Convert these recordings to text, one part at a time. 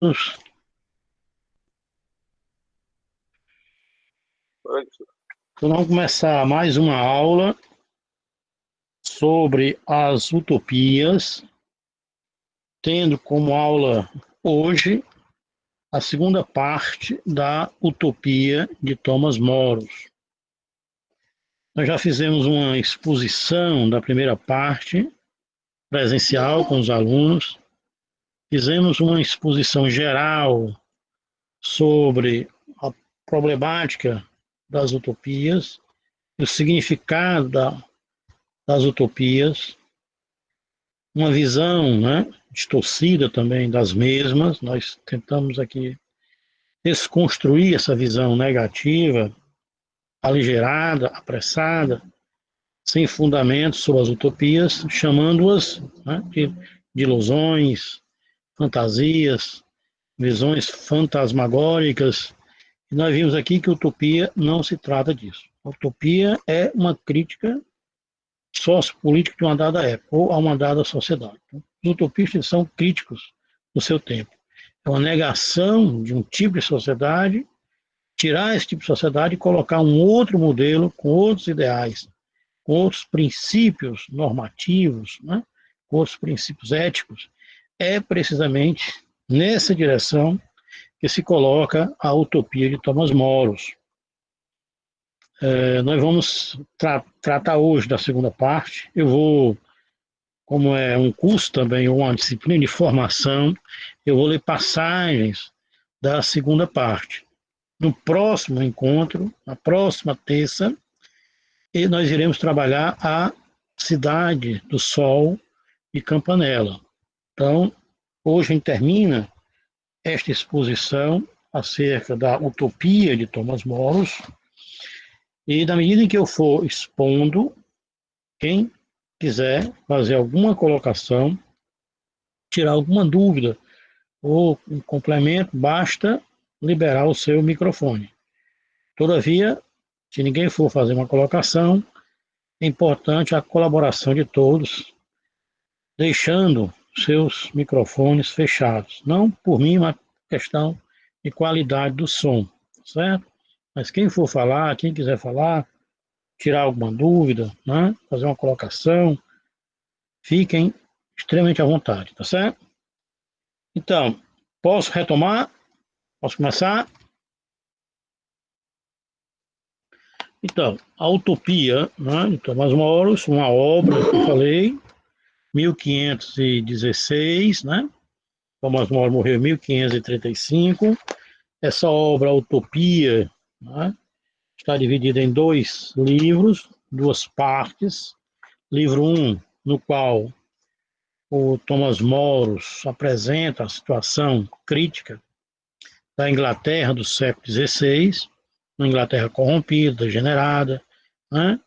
Então, vamos começar mais uma aula sobre as utopias, tendo como aula hoje a segunda parte da Utopia de Thomas Moros. Nós já fizemos uma exposição da primeira parte, presencial com os alunos, fizemos uma exposição geral sobre a problemática das utopias, o significado das utopias, uma visão, né, distorcida também das mesmas. Nós tentamos aqui desconstruir essa visão negativa, aligerada, apressada, sem fundamento sobre as utopias, chamando-as, né, de ilusões, fantasias, visões fantasmagóricas. E nós vimos aqui que utopia não se trata disso. A utopia é uma crítica sociopolítica de uma dada época ou a uma dada sociedade. Os utopistas são críticos do seu tempo. É uma negação de um tipo de sociedade, tirar esse tipo de sociedade e colocar um outro modelo com outros ideais, com outros princípios normativos, né? Com outros princípios éticos. É precisamente nessa direção que se coloca a utopia de Thomas Moros. Nós vamos tratar hoje da segunda parte. Eu vou, como é um curso também, uma disciplina de formação, eu vou ler passagens da segunda parte. No próximo encontro, na próxima terça, nós iremos trabalhar a Cidade do Sol de Campanella. Então, hoje a gente termina esta exposição acerca da utopia de Thomas Moros, e na medida em que eu for expondo, quem quiser fazer alguma colocação, tirar alguma dúvida ou um complemento, basta liberar o seu microfone. Todavia, se ninguém for fazer uma colocação, é importante a colaboração de todos, deixando seus microfones fechados. Não por mim, mas questão de qualidade do som, certo? Mas quem for falar, quem quiser falar, tirar alguma dúvida, né? Fazer uma colocação, fiquem extremamente à vontade, tá certo? Então, posso retomar? Posso começar? Então, a Utopia, né, de Thomas Moros, uma obra que eu falei, 1516, né? Thomas Moros morreu em 1535. Essa obra, a Utopia, né, está dividida em dois livros, duas partes. Livro 1, no qual o Thomas Moros apresenta a situação crítica da Inglaterra do século XVI, uma Inglaterra corrompida, degenerada, né?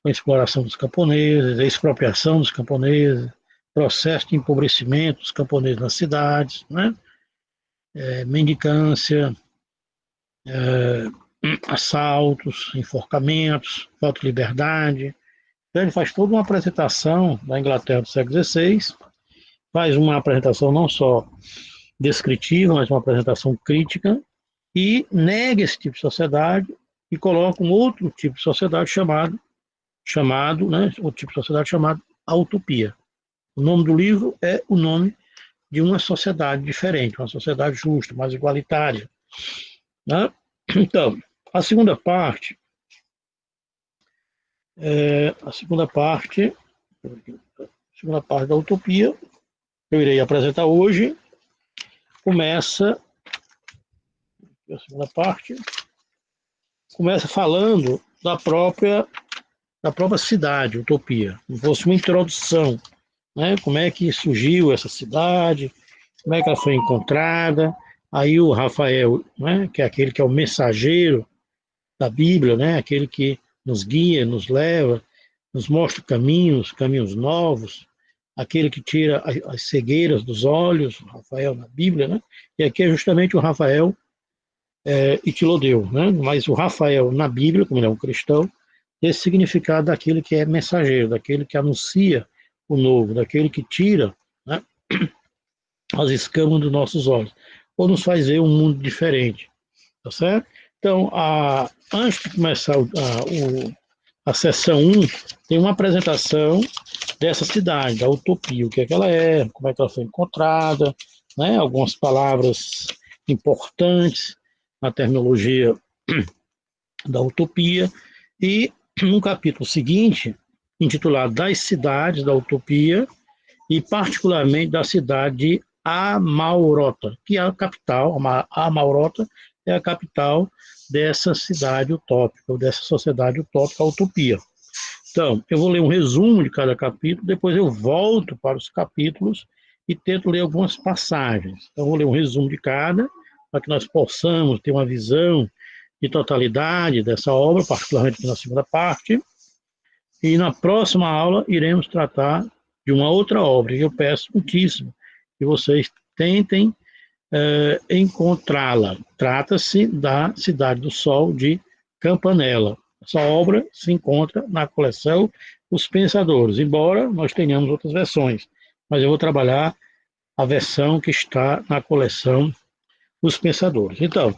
Com a exploração dos camponeses, a expropriação dos camponeses, processo de empobrecimento dos camponeses nas cidades, né? Mendicância, assaltos, enforcamentos, falta de liberdade. Então ele faz toda uma apresentação da Inglaterra do século XVI, faz uma apresentação não só descritiva, mas uma apresentação crítica, e nega esse tipo de sociedade e coloca um outro tipo de sociedade chamado, né, o tipo de sociedade chamado a utopia. O nome do livro é o nome de uma sociedade diferente, uma sociedade justa, mais igualitária, né? Então, a segunda parte, a segunda parte da utopia, que eu irei apresentar hoje, começa a segunda parte começa falando da própria cidade, Utopia, como fosse uma introdução, né? Como é que surgiu essa cidade, como é que ela foi encontrada. Aí o Rafael, né, que é aquele que é o mensageiro da Bíblia, né, aquele que nos guia, nos leva, nos mostra caminhos novos, aquele que tira as cegueiras dos olhos, o Rafael na Bíblia, né? E aqui é justamente o Rafael e Tilodeu, né? Mas o Rafael na Bíblia, como ele é um cristão, tem esse significado daquele que é mensageiro, daquele que anuncia o novo, daquele que tira, né, as escamas dos nossos olhos, ou nos faz ver um mundo diferente, tá certo? Então, antes de começar a sessão 1, tem uma apresentação dessa cidade, da Utopia, o que é que ela é, como é que ela foi encontrada, né? Algumas palavras importantes na terminologia da Utopia, e no capítulo seguinte, intitulado Das Cidades da Utopia, e particularmente da cidade de Amaurota, que é a capital, Amaurota é a capital dessa cidade utópica, ou dessa sociedade utópica, a Utopia. Então, eu vou ler um resumo de cada capítulo, depois eu volto para os capítulos e tento ler algumas passagens. Então, eu vou ler um resumo de cada, para que nós possamos ter uma visão de totalidade dessa obra, particularmente na segunda parte. E na próxima aula iremos tratar de uma outra obra, e eu peço muitíssimo que vocês tentem encontrá-la. Trata-se da Cidade do Sol de Campanella. Essa obra se encontra na coleção Os Pensadores, embora nós tenhamos outras versões, mas eu vou trabalhar a versão que está na coleção Os Pensadores. Então,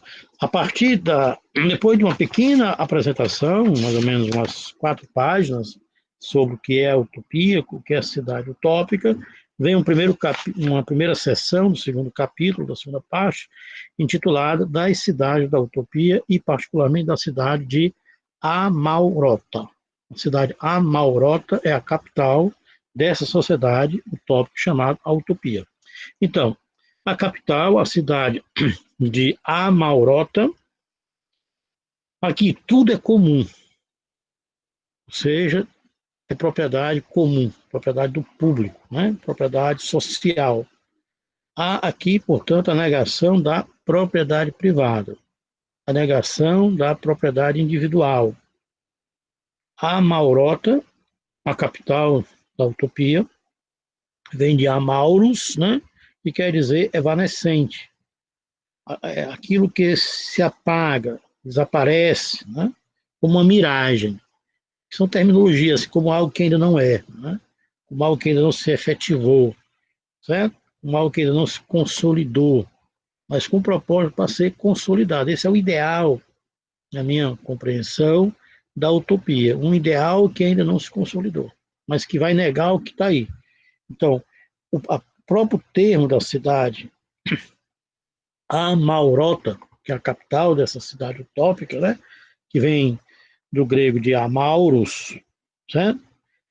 depois de uma pequena apresentação, mais ou menos umas 4 páginas, sobre o que é a utopia, o que é a cidade utópica, vem uma primeira sessão do segundo capítulo, da segunda parte, intitulada Das Cidades da Utopia e, particularmente, da cidade de Amaurota. A cidade de Amaurota é a capital dessa sociedade utópica chamada a Utopia. Então, a capital, a cidade de Amaurota, aqui tudo é comum, ou seja, é propriedade comum, propriedade do público, né? Propriedade social. Há aqui, portanto, a negação da propriedade privada, a negação da propriedade individual. A Amaurota, a capital da utopia, vem de Amaurus, né? Que quer dizer evanescente. Aquilo que se apaga, desaparece, né? Como uma miragem. São terminologias como algo que ainda não é, né? Como algo que ainda não se efetivou, certo? Como algo que ainda não se consolidou, mas com propósito para ser consolidado. Esse é o ideal, na minha compreensão, da utopia. Um ideal que ainda não se consolidou, mas que vai negar o que está aí. Então, o próprio termo da cidade, Amaurota, que é a capital dessa cidade utópica, né? Que vem do grego de amauros, certo?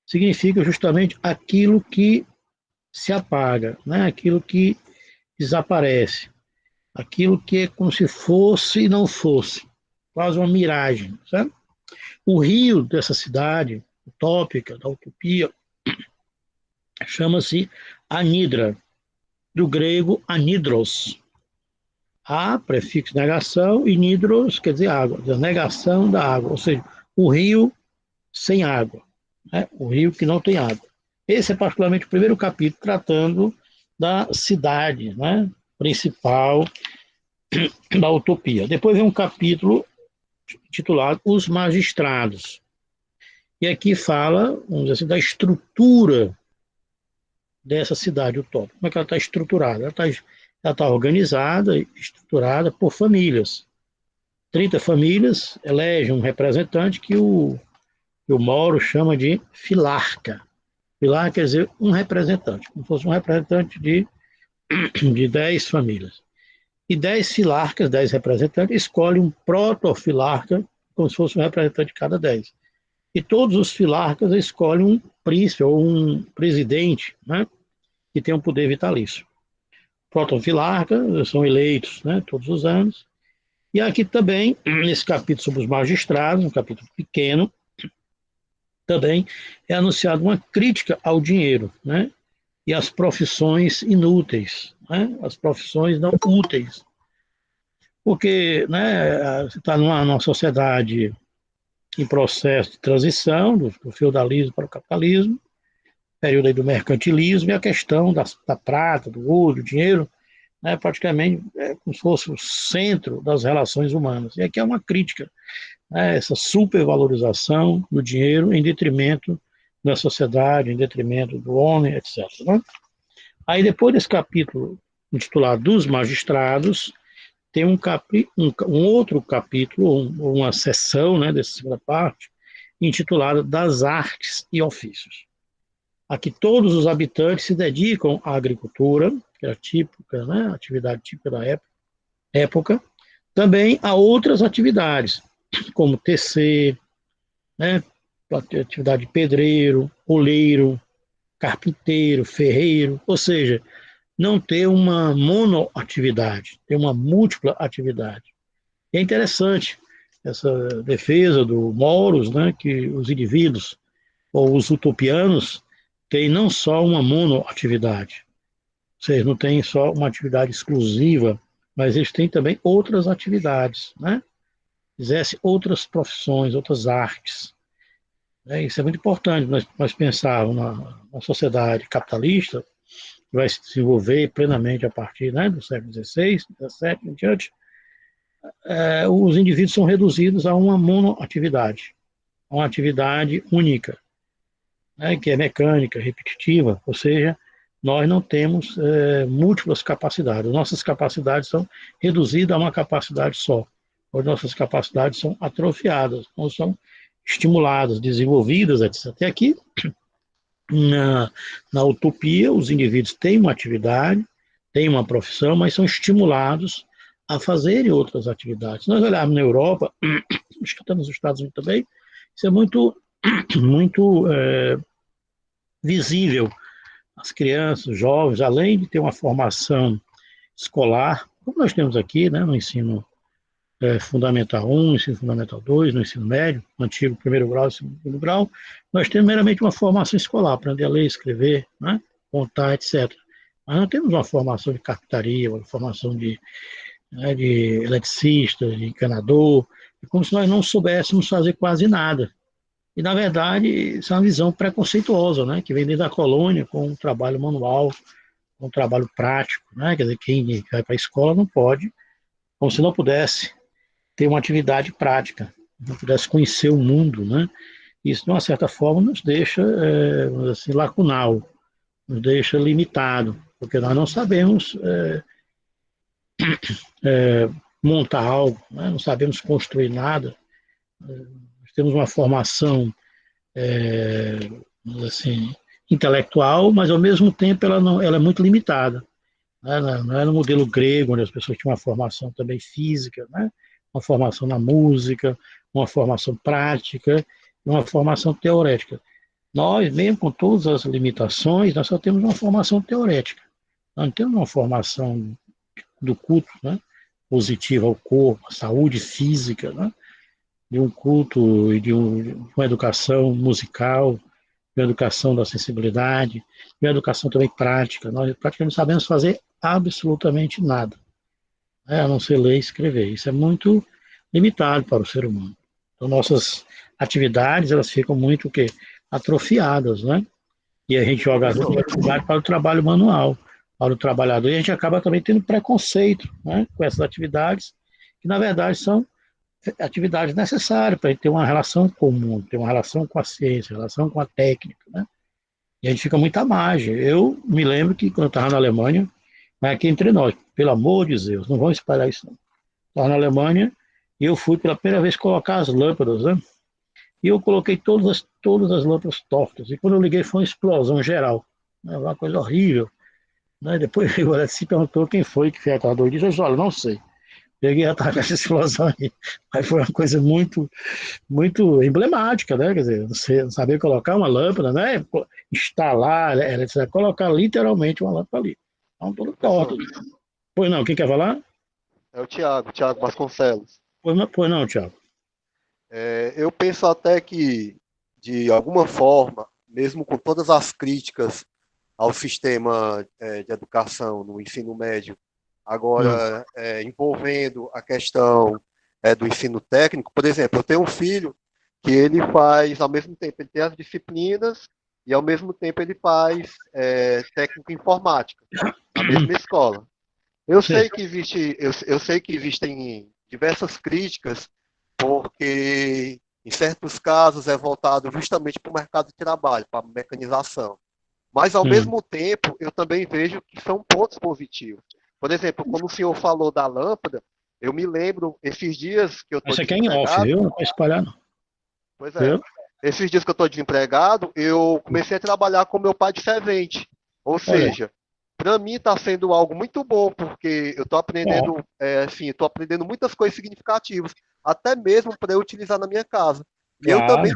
Significa justamente aquilo que se apaga, né? Aquilo que desaparece, aquilo que é como se fosse e não fosse, quase uma miragem, certo? O rio dessa cidade utópica, da utopia, chama-se Anidra, do grego anidros. A, prefixo negação, e nidros quer dizer água, a negação da água, ou seja, o rio sem água, né? O rio que não tem água. Esse é particularmente o primeiro capítulo tratando da cidade, né, principal da utopia. Depois vem um capítulo titulado Os Magistrados. E aqui fala, vamos dizer assim, da estrutura dessa cidade utópica. Como é que ela está estruturada? Ela tá organizada e estruturada por famílias. 30 famílias elegem um representante que o Mauro chama de filarca. Filarca quer dizer um representante, como se fosse um representante de 10 famílias. E 10 filarcas, 10 representantes, escolhem um protofilarca, como se fosse um representante de cada 10. E todos os filarcas escolhem um príncipe ou um presidente, né, que tem um poder vitalício. Protofilarcas são eleitos, né, todos os anos. E aqui também, nesse capítulo sobre os magistrados, um capítulo pequeno, também é anunciada uma crítica ao dinheiro, né, e às profissões inúteis, né, as profissões não úteis. Porque, né, você está numa sociedade em processo de transição, do feudalismo para o capitalismo, período aí do mercantilismo, e a questão da prata, do ouro, do dinheiro, né, praticamente como se fosse o centro das relações humanas. E aqui é uma crítica, né, essa supervalorização do dinheiro em detrimento da sociedade, em detrimento do homem, etc. Né? Aí depois desse capítulo intitulado dos magistrados, tem um outro capítulo, uma seção, né, dessa segunda parte, intitulada das artes e ofícios. Aqui todos os habitantes se dedicam à agricultura, que era típica, né, atividade típica da época, também a outras atividades, como tecer, né, atividade de pedreiro, oleiro, carpinteiro, ferreiro, ou seja, não ter uma monoatividade, ter uma múltipla atividade. E é interessante essa defesa do Moros, né, que os indivíduos ou os utopianos têm não só uma monoatividade, ou seja, não têm só uma atividade exclusiva, mas eles têm também outras atividades, né? Exercem outras profissões, outras artes. Né? Isso é muito importante, nós pensarmos na sociedade capitalista, que vai se desenvolver plenamente a partir, né, do século XVI, XVII em diante, os indivíduos são reduzidos a uma monoatividade, a uma atividade única, né, que é mecânica, repetitiva, ou seja, nós não temos múltiplas capacidades. Nossas capacidades são reduzidas a uma capacidade só. As nossas capacidades são atrofiadas, não são estimuladas, desenvolvidas, etc. Até aqui, na utopia, os indivíduos têm uma atividade, têm uma profissão, mas são estimulados a fazerem outras atividades. Se nós olharmos na Europa, acho que está nos Estados Unidos também, isso é muito visível. As crianças, os jovens, além de ter uma formação escolar, como nós temos aqui, né, no ensino Fundamental 1, ensino Fundamental 2, no ensino médio, no antigo primeiro grau e segundo grau, nós temos meramente uma formação escolar, aprender a ler, escrever, né, contar, etc. Mas não temos uma formação de carpintaria, uma formação de eletricista, de encanador, é como se nós não soubéssemos fazer quase nada. E, na verdade, isso é uma visão preconceituosa, né, que vem desde a colônia com o trabalho manual, com o trabalho prático. Né, quer dizer, quem vai para a escola não pode, como se não pudesse ter uma atividade prática, não pudesse conhecer o mundo. Né. Isso, de uma certa forma, nos deixa assim, lacunal, nos deixa limitado, porque nós não sabemos montar algo, né, não sabemos construir nada. Nós temos uma formação assim, intelectual, mas ao mesmo tempo ela é muito limitada. Né? Não é no modelo grego, onde as pessoas tinham uma formação também física, né? Uma formação na música, uma formação prática, uma formação teorética. Nós, mesmo com todas as limitações, nós só temos uma formação teorética. Nós não temos uma formação do culto, né, positiva ao corpo, à saúde física, né, de um culto e de uma educação musical, de uma educação da sensibilidade, de uma educação também prática. Nós praticamente sabemos fazer absolutamente nada, né, a não ser ler e escrever. Isso é muito limitado para o ser humano. Então, nossas atividades, elas ficam muito o quê? Atrofiadas, né? E a gente joga as atividades para o trabalho manual, para o trabalhador, e a gente acaba também tendo preconceito, né, com essas atividades, que na verdade são atividades necessárias para a gente ter uma relação comum, ter uma relação com a ciência, relação com a técnica, né? E a gente fica muito à margem. Eu me lembro que quando eu estava na Alemanha, mas aqui entre nós, pelo amor de Deus, não vamos espalhar isso não. Estava na Alemanha e eu fui pela primeira vez colocar as lâmpadas, né? E eu coloquei todas as lâmpadas tortas. E quando eu liguei foi uma explosão geral. Né? Uma coisa horrível. Né? Depois o se perguntou quem foi que fez aquela doidice. Eu disse, olha, não sei. Peguei a taca essa explosão aí. Mas foi uma coisa muito, muito emblemática, né? Quer dizer, você não saber colocar uma lâmpada, né? Instalar, colocar literalmente uma lâmpada ali. Então, tudo torto. Pois não, quem quer falar? É o Thiago Vasconcelos. Pois não, Thiago. Eu penso até que, de alguma forma, mesmo com todas as críticas ao sistema de educação no ensino médio, Hum, agora envolvendo a questão do ensino técnico, por exemplo, eu tenho um filho que ele faz, ao mesmo tempo, ele tem as disciplinas e, ao mesmo tempo, ele faz técnico em informática na mesma escola. Eu sei. sei que eu sei que existem diversas críticas, porque em certos casos é voltado justamente para o mercado de trabalho, para a mecanização. Mas, ao Hum, mesmo tempo, eu também vejo que são pontos positivos. Por exemplo, quando o senhor falou da lâmpada, eu me lembro, esses dias que eu estou Esse aqui é em off, desempregado, viu? Não vai espalhar, não. pois é, Viu? esses dias que eu estou desempregado, eu comecei a trabalhar com meu pai de servente. Ou Olha, seja, para mim está sendo algo muito bom, porque eu estou ó, aprendendo, assim, estou aprendendo muitas coisas significativas, até mesmo para eu utilizar na minha casa. E eu claro. também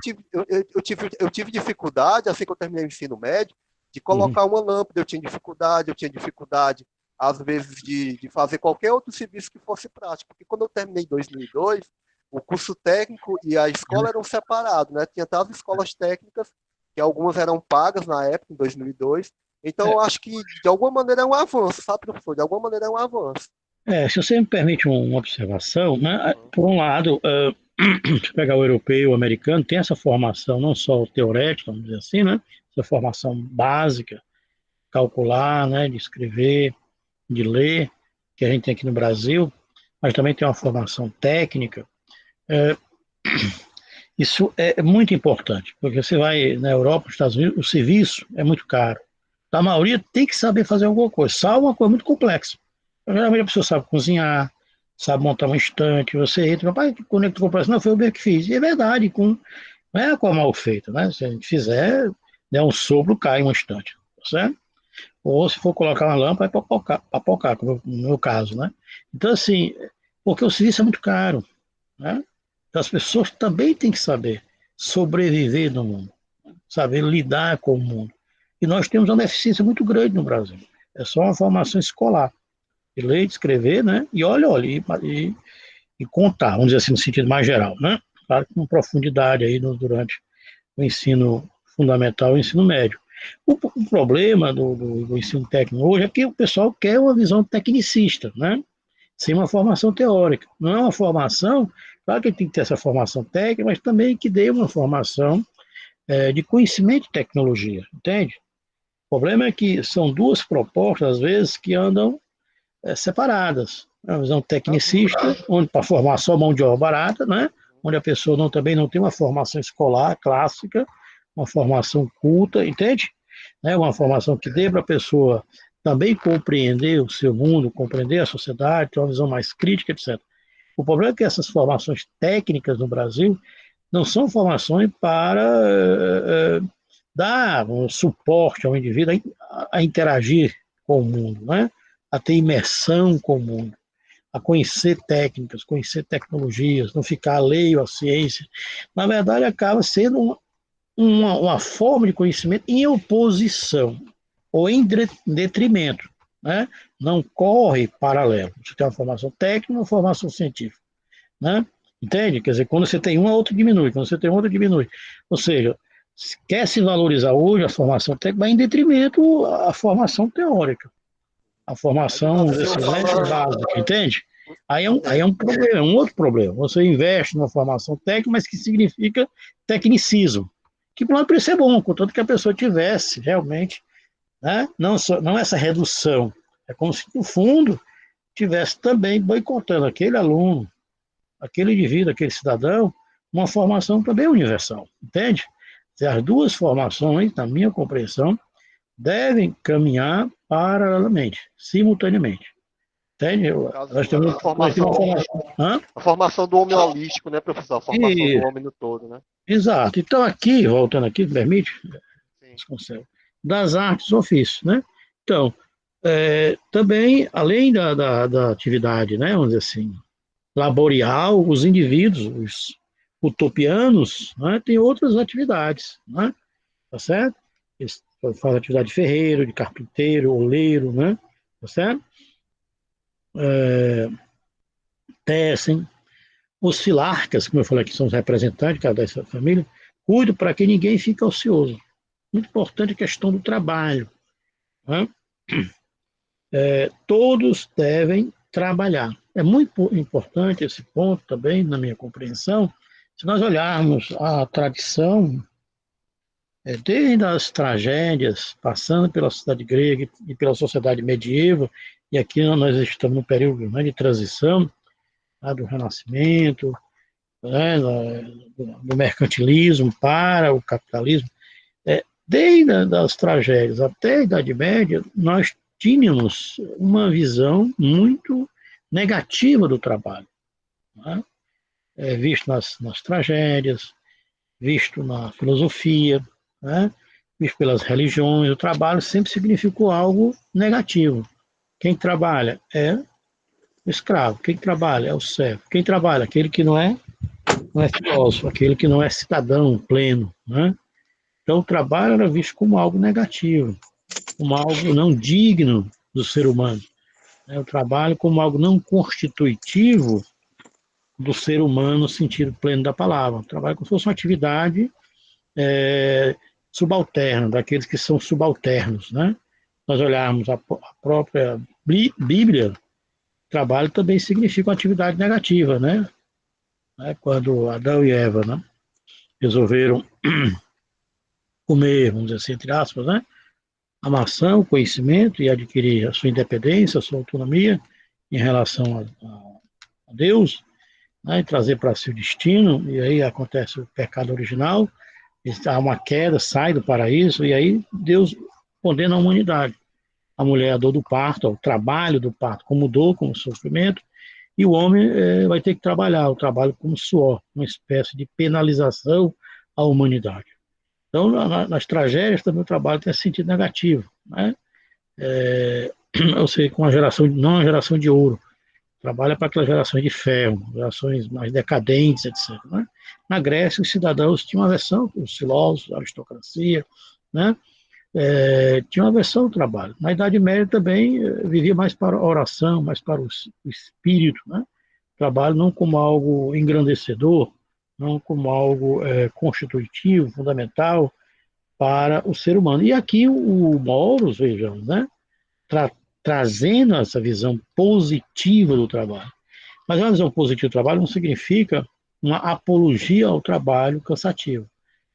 tive dificuldade, assim que eu terminei o ensino médio, de Uhum. colocar uma lâmpada. Eu tinha dificuldade, às vezes, de fazer qualquer outro serviço que fosse prático. Porque quando eu terminei em 2002, o curso técnico e a escola eram separados, né? Tinha até as escolas técnicas, que algumas eram pagas na época, em 2002. Então, É, eu acho que, de alguma maneira, é um avanço, sabe, professor? De alguma maneira, é um avanço. se você me permite uma observação, né? Por um lado, se pegar o europeu, o americano, tem essa formação não só teorética, vamos dizer assim, né? Essa formação básica, calcular, né? De escrever, de ler, que a gente tem aqui no Brasil, mas também tem uma formação técnica. É, Isso é muito importante, porque você vai na Europa, nos Estados Unidos, o serviço é muito caro. A maioria tem que saber fazer alguma coisa, salvo uma coisa muito complexa. Geralmente a pessoa sabe cozinhar, sabe montar uma estante, você entra, rapaz, quando é que tu comprou isso? Não, foi o meu que fiz. E é verdade, não é com a mal feita, né? Se a gente fizer, der um sopro, cai uma estante, tá certo? Ou se for colocar uma lâmpada, é papocar, como no meu caso, né? Então, assim, porque o serviço é muito caro, né? Então, as pessoas também têm que saber sobreviver no mundo, saber lidar com o mundo. E nós temos uma deficiência muito grande no Brasil. É só uma formação escolar, de ler, de escrever, né? E olha, e contar, vamos dizer assim, no sentido mais geral, né? Claro que com profundidade aí durante o ensino fundamental e o ensino médio. O problema do ensino técnico hoje é que o pessoal quer uma visão tecnicista, né? Sem uma formação teórica. Não é uma formação, claro que tem que ter essa formação técnica, mas também que dê uma formação de conhecimento de tecnologia, entende? O problema é que são duas propostas, às vezes, que andam separadas. A visão tecnicista, onde para formar só mão de obra barata, né? Onde a pessoa também não tem uma formação escolar clássica, uma formação culta, entende? Né? Uma formação que dê para a pessoa também compreender o seu mundo, compreender a sociedade, ter uma visão mais crítica, etc. O problema é que essas formações técnicas no Brasil não são formações para dar um suporte ao indivíduo a interagir com o mundo, né? A ter imersão com o mundo, a conhecer técnicas, conhecer tecnologias, não ficar alheio à ciência. Na verdade, acaba sendo uma forma de conhecimento em oposição ou em detrimento, né? Não corre paralelo. Você tem uma formação técnica, uma formação científica, né? Entende? Quer dizer, quando você tem uma, outra diminui, quando você tem outra, diminui. Ou seja, quer se valorizar hoje a formação técnica, vai em detrimento à formação teórica, a Aí, no formação caso, o senhor assim, né, fala. básica, entende? Aí é Entendo. um problema, é um outro problema. Você investe numa formação técnica, mas que significa tecnicismo. Que por lado por isso é bom, contanto que a pessoa tivesse realmente, né, não essa redução. É como se, no fundo, tivesse também boicotando aquele aluno, aquele indivíduo, aquele cidadão, uma formação também universal, entende? As duas formações, na minha compreensão, devem caminhar paralelamente, simultaneamente. Entende? No Nós caso, temos, nós temos uma formação. Hã? a formação do homem holístico, né, professor? A formação do E, homem no todo, né? exato. Então, aqui, voltando aqui, me permite, Sim. das artes ofícios, né? Então, também, além da atividade, né, vamos dizer assim, laborial, os indivíduos, os utopianos, né, têm outras atividades, né? Tá certo? Eles fazem atividade de ferreiro, de carpinteiro, oleiro, né? Tá certo? Tecem. Os filarcas, como eu falei aqui, são os representantes de cada essa família, cuidam para que ninguém fique ocioso. Muito importante a questão do trabalho. Né? Todos devem trabalhar. É muito importante esse ponto também, na minha compreensão. Se nós olharmos a tradição, desde as tragédias, passando pela sociedade grega e pela sociedade medieval, e aqui nós estamos no período, né, de transição, tá, do Renascimento, né, do mercantilismo para o capitalismo, desde as tragédias até a Idade Média, nós tínhamos uma visão muito negativa do trabalho, né? Visto nas tragédias, visto na filosofia, né? Visto pelas religiões, o trabalho sempre significou algo negativo. Quem trabalha é o escravo, quem trabalha é o servo, quem trabalha, aquele que não é filósofo, aquele que não é cidadão pleno, né? Então o trabalho era visto como algo negativo, como algo não digno do ser humano, né? O trabalho como algo não constitutivo do ser humano no sentido pleno da palavra. O trabalho como se fosse uma atividade subalterna, daqueles que são subalternos, né? Nós olharmos a própria Bíblia, trabalho também significa uma atividade negativa, né? Quando Adão e Eva, né, resolveram comer, vamos dizer assim, entre aspas, né, a maçã, o conhecimento e adquirir a sua independência, a sua autonomia em relação a Deus, né, e trazer para si o destino, e aí acontece o pecado original, há uma queda, sai do paraíso, e aí Deus condena a humanidade. A mulher, a dor do parto, o trabalho do parto como dor, como sofrimento, e o homem vai ter que trabalhar, o trabalho como suor, uma espécie de penalização à humanidade. Então, nas tragédias também o trabalho tem esse sentido negativo, né? Ou seja, com a geração, não a geração de ouro, trabalha para aquelas gerações de ferro, gerações mais decadentes, etc. Né? Na Grécia, os cidadãos tinham uma versão, os filósofos, a aristocracia, né? Tinha uma versão do trabalho. Na Idade Média também vivia mais para a oração, mais para o espírito, né? Trabalho não como algo engrandecedor, não como algo constitutivo, fundamental para o ser humano. E aqui o Mauros, vejamos, né? Tra trazendo essa visão positiva do trabalho. Mas uma visão positiva do trabalho não significa uma apologia ao trabalho cansativo.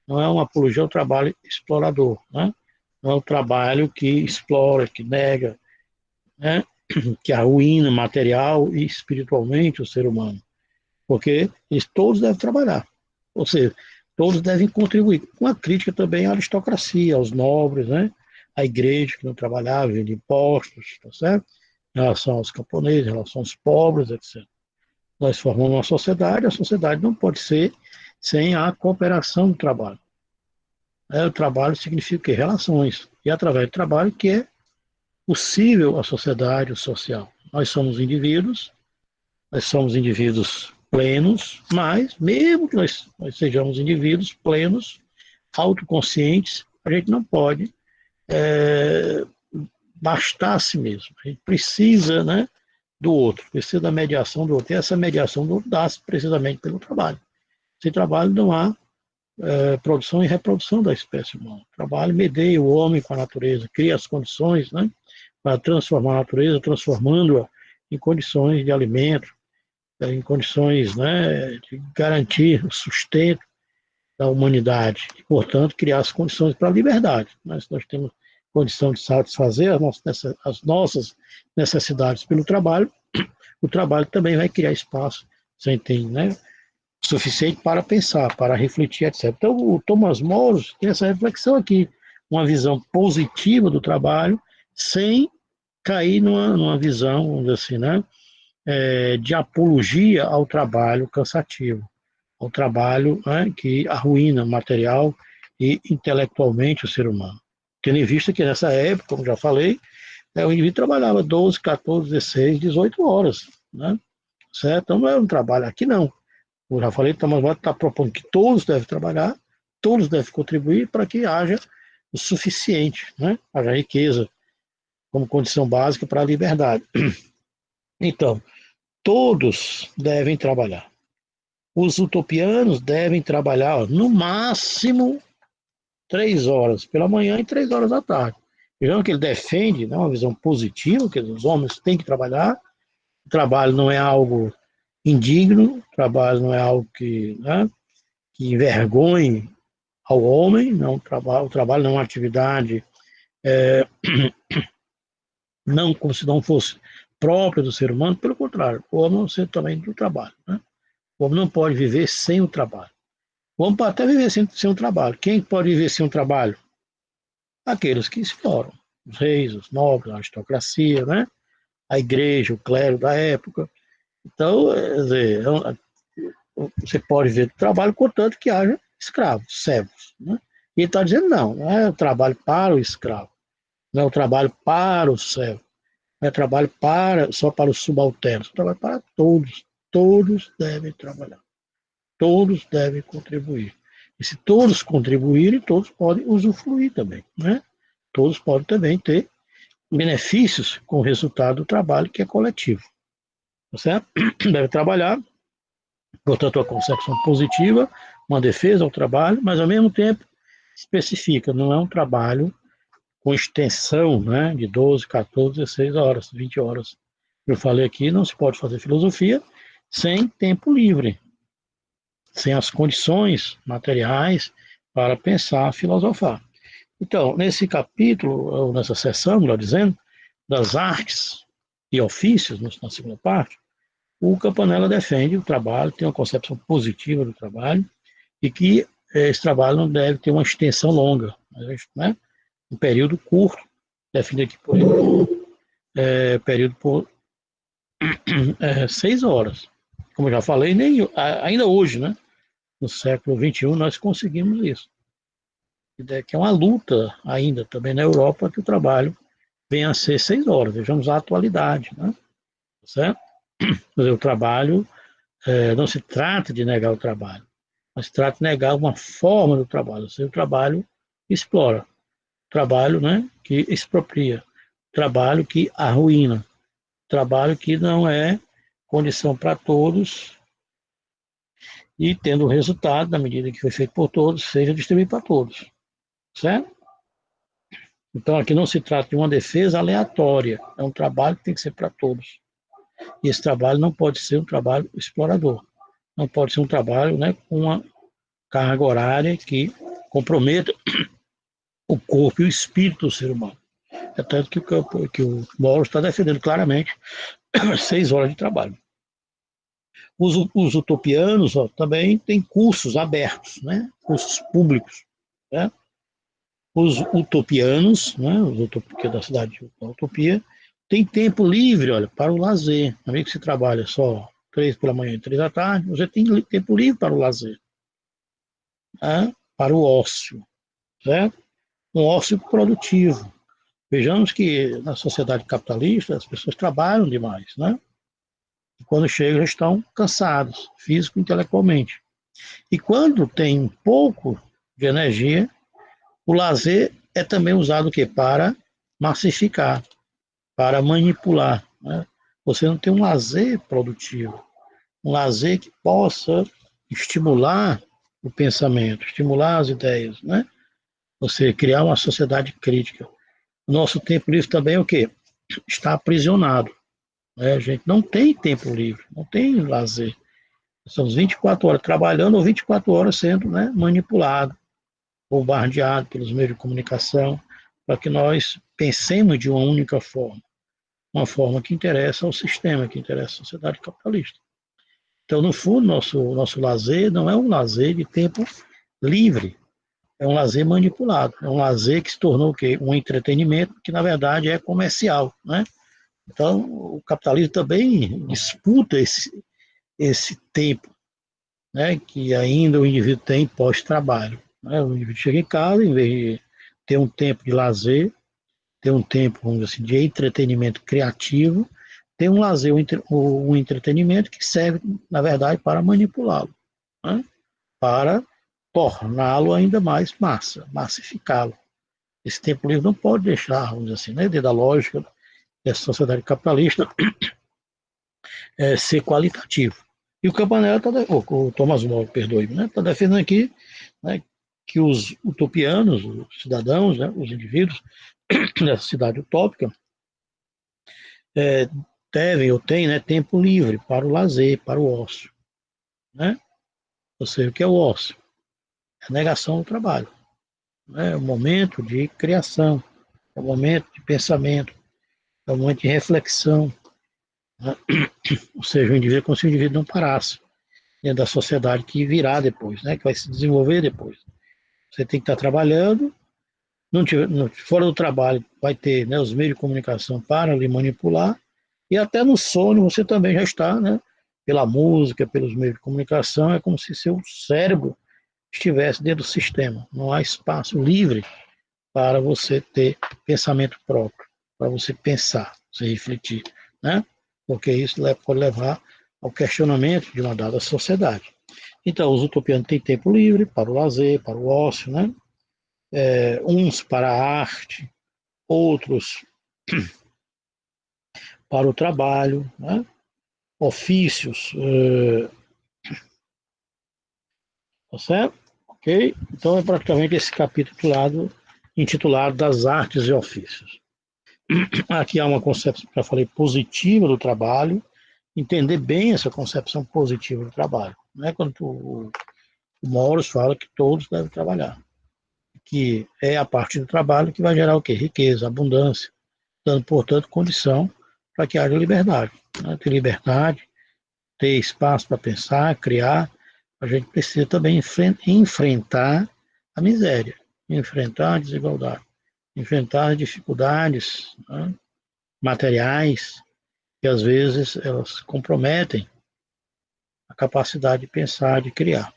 Não é uma apologia ao trabalho explorador, né? Não é um trabalho que explora, que nega, né? Que arruína material e espiritualmente o ser humano. Porque eles todos devem trabalhar. Ou seja, todos devem contribuir. Com a crítica também à aristocracia, aos nobres, né? À igreja que não trabalhava, de impostos, tá certo? Em relação aos camponeses, em relação aos pobres, etc. Nós formamos uma sociedade, a sociedade não pode ser sem a cooperação do trabalho. O trabalho significa o quê? Relações. E é através do trabalho que é possível a sociedade, o social. Nós somos indivíduos plenos, mas mesmo que nós sejamos indivíduos plenos, autoconscientes, a gente não pode bastar a si mesmo. A gente precisa, né, do outro, precisa da mediação do outro. E essa mediação do outro dá-se precisamente pelo trabalho. Sem trabalho não há produção e reprodução da espécie humana. O trabalho medeia o homem com a natureza, cria as condições, né, para transformar a natureza, transformando-a em condições de alimento, em condições, né, de garantir o sustento da humanidade e, portanto, criar as condições para a liberdade. Nós temos condição de satisfazer as nossas necessidades pelo trabalho, o trabalho também vai criar espaço, você entende, né, suficiente para pensar, para refletir, etc. Então, o Thomas More tem essa reflexão aqui, uma visão positiva do trabalho, sem cair numa visão, vamos dizer assim, né, de apologia ao trabalho cansativo, ao trabalho, né, que arruína material e intelectualmente o ser humano. Tendo em vista que nessa época, como já falei, o indivíduo trabalhava 12, 14, 16, 18 horas, né? Certo? Então não era um trabalho aqui, não. Eu já falei, Thomas More está propondo que todos devem trabalhar, todos devem contribuir para que haja o suficiente, né? Haja riqueza como condição básica para a liberdade. Então, todos devem trabalhar. Os utopianos devem trabalhar no máximo 3 horas pela manhã e 3 horas da tarde. Vejam que ele defende, né, uma visão positiva, que os homens têm que trabalhar. O trabalho não é algo indigno, o trabalho não é algo que envergonhe ao homem, não, o trabalho não é uma atividade não como se não fosse própria do ser humano, pelo contrário, o homem é um ser também do trabalho. Né? O homem não pode viver sem o trabalho. O homem pode até viver sem o trabalho. Quem pode viver sem o trabalho? Aqueles que exploram. os reis, os nobres, a aristocracia, né? A igreja, o clero da época. Então, quer dizer, você pode ver o trabalho, contanto que haja escravos, servos. Né? E ele está dizendo, não é o trabalho para o escravo, não é o trabalho para o servo, não é trabalho só para os subalternos, é trabalho para todos. Todos devem trabalhar, todos devem contribuir. E se todos contribuírem, todos podem usufruir também. Né? Todos podem também ter benefícios com o resultado do trabalho que é coletivo. Tá certo? Deve trabalhar, portanto, a concepção positiva, uma defesa ao trabalho, mas ao mesmo tempo especifica, não é um trabalho com extensão, né, de 12, 14, 16 horas, 20 horas. Eu falei aqui, não se pode fazer filosofia sem tempo livre, sem as condições materiais para pensar, filosofar. Então, nesse capítulo, ou nessa sessão, melhor dizendo, das artes e ofícios, na segunda parte, o Campanella defende o trabalho, tem uma concepção positiva do trabalho, e que esse trabalho não deve ter uma extensão longa, né? Um período curto, definido aqui por período por 6 horas. Como eu já falei, ainda hoje, né? No século XXI, nós conseguimos isso. Que é uma luta ainda também na Europa que o trabalho venha a ser 6 horas. Vejamos a atualidade, né? Certo? Mas o trabalho, não se trata de negar o trabalho, mas se trata de negar uma forma do trabalho. Ou seja, o trabalho explora, o trabalho, né, que expropria, o trabalho que arruína, o trabalho que não é condição para todos e tendo o resultado, na medida que foi feito por todos, seja distribuído para todos. Certo? Então, aqui não se trata de uma defesa aleatória, é um trabalho que tem que ser para todos. E esse trabalho não pode ser um trabalho explorador, não pode ser um trabalho, né, com uma carga horária que comprometa o corpo e o espírito do ser humano. É tanto que o Moro está defendendo claramente 6 horas de trabalho. Os utopianos também têm cursos abertos, né, cursos públicos. Né? Os utopianos, né, os utopianos da cidade da utopia, têm tempo livre, olha, para o lazer. Não é que você trabalha só 3 pela manhã e 3 da tarde, você tem tempo livre para o lazer, né, para o ócio, certo? Um ócio produtivo. Vejamos que na sociedade capitalista as pessoas trabalham demais, né? E quando chegam já estão cansados, físico e intelectualmente. E quando tem um pouco de energia, o lazer é também usado o quê? Para massificar, para manipular. Né? Você não tem um lazer produtivo, um lazer que possa estimular o pensamento, estimular as ideias, né? Você criar uma sociedade crítica. O nosso tempo livre também é o quê? Está aprisionado. Né? A gente não tem tempo livre, não tem lazer. São 24 horas trabalhando ou 24 horas sendo, né, manipulado, bombardeado pelos meios de comunicação, para que nós pensemos de uma única forma, uma forma que interessa ao sistema, que interessa à sociedade capitalista. Então, no fundo, nosso lazer não é um lazer de tempo livre, é um lazer manipulado, é um lazer que se tornou o quê? Um entretenimento que, na verdade, é comercial, né? Então, o capitalismo também disputa esse tempo, né, que ainda o indivíduo tem pós-trabalho. Né? O indivíduo chega em casa, em vez de ter um tempo de lazer, ter um tempo, vamos dizer assim, de entretenimento criativo, tem um lazer, um entretenimento que serve, na verdade, para manipulá-lo, né? Para torná-lo ainda mais massificá-lo. Esse tempo livre não pode deixar, vamos dizer assim, né, dentro da lógica dessa sociedade capitalista, ser qualitativo. E o Campanella o Thomas More, perdoe-me, está defendendo aqui, né, que os utopianos, os cidadãos, né, os indivíduos dessa cidade utópica, devem ou têm, né, tempo livre para o lazer, para o ócio. Né? Ou seja, o que é o ócio? É a negação do trabalho. Né? É o momento de criação, é o momento de pensamento, é o momento de reflexão. Né? Ou seja, o indivíduo, como se o indivíduo não parasse dentro da sociedade que virá depois, né? Que vai se desenvolver depois. Você tem que estar trabalhando, fora do trabalho, vai ter, né, os meios de comunicação para lhe manipular, e até no sono você também já está, né, pela música, pelos meios de comunicação, é como se seu cérebro estivesse dentro do sistema. Não há espaço livre para você ter pensamento próprio, para você pensar, você refletir, né? Porque isso pode levar ao questionamento de uma dada sociedade. Então, os utopianos têm tempo livre para o lazer, para o ócio, né? Uns para a arte, outros para o trabalho, né? Ofícios, tá certo? Ok? Então, é praticamente esse capítulo intitulado Das Artes e Ofícios. Aqui há uma concepção, já falei, positiva do trabalho, entender bem essa concepção positiva do trabalho. Não é quando o Mauros fala que todos devem trabalhar, que é a parte do trabalho que vai gerar o quê? Riqueza, abundância, dando, portanto, condição para que haja liberdade. Né? Ter liberdade, ter espaço para pensar, criar, a gente precisa também enfrentar a miséria, enfrentar a desigualdade, enfrentar as dificuldades, né, materiais, que às vezes elas comprometem a capacidade de pensar, de criar.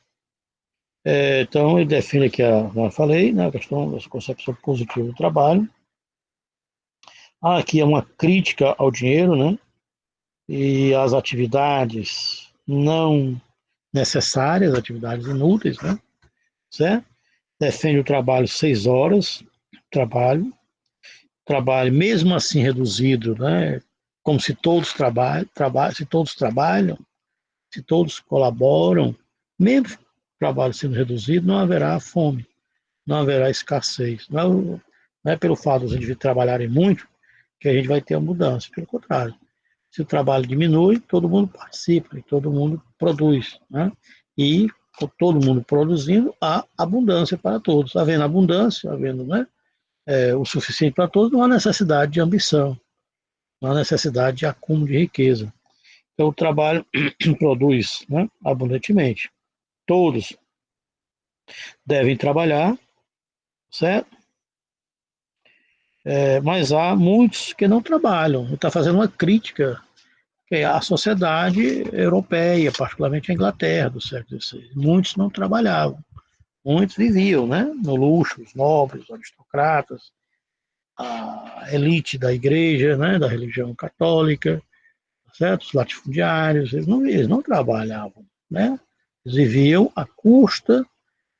Então, ele define aqui, como eu falei, né, a questão da concepção positiva do trabalho. Aqui é uma crítica ao dinheiro, né, e às atividades não necessárias, atividades inúteis, né, certo? Defende o trabalho 6 horas, trabalho mesmo assim reduzido, né, como se todos se todos trabalham, se todos colaboram, mesmo o trabalho sendo reduzido, não haverá fome, não haverá escassez. Não é pelo fato de os indivíduos trabalharem muito que a gente vai ter a mudança, pelo contrário. Se o trabalho diminui, todo mundo participa, todo mundo produz, né? E com todo mundo produzindo, há abundância para todos. Havendo abundância, havendo, né, o suficiente para todos, não há necessidade de ambição, não há necessidade de acúmulo de riqueza. Então, o trabalho produz, né, abundantemente. Todos devem trabalhar, certo? Mas há muitos que não trabalham. Ele está fazendo uma crítica à sociedade europeia, particularmente a Inglaterra do século XVI. Muitos não trabalhavam, muitos viviam, né, no luxo, os nobres, os aristocratas, a elite da igreja, né, da religião católica, certo? Os latifundiários, eles não trabalhavam, né? Eles viviam à custa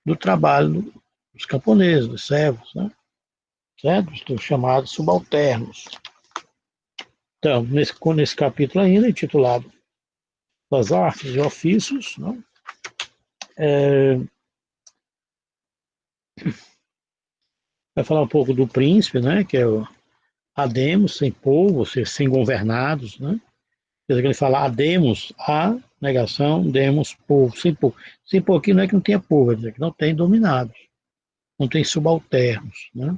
do trabalho dos camponeses, dos servos, né? Certo? Os chamados subalternos. Então, nesse capítulo ainda, intitulado Das Artes e Ofícios, né? Vai falar um pouco do príncipe, né? Que é o Ademos, sem povo, ou seja, sem governados, né? Quer dizer, que ele fala Ademos, a negação, demos, povo, sem povo. Sem povo aqui não é que não tenha povo, é dizer que não tem dominados, não tem subalternos, né?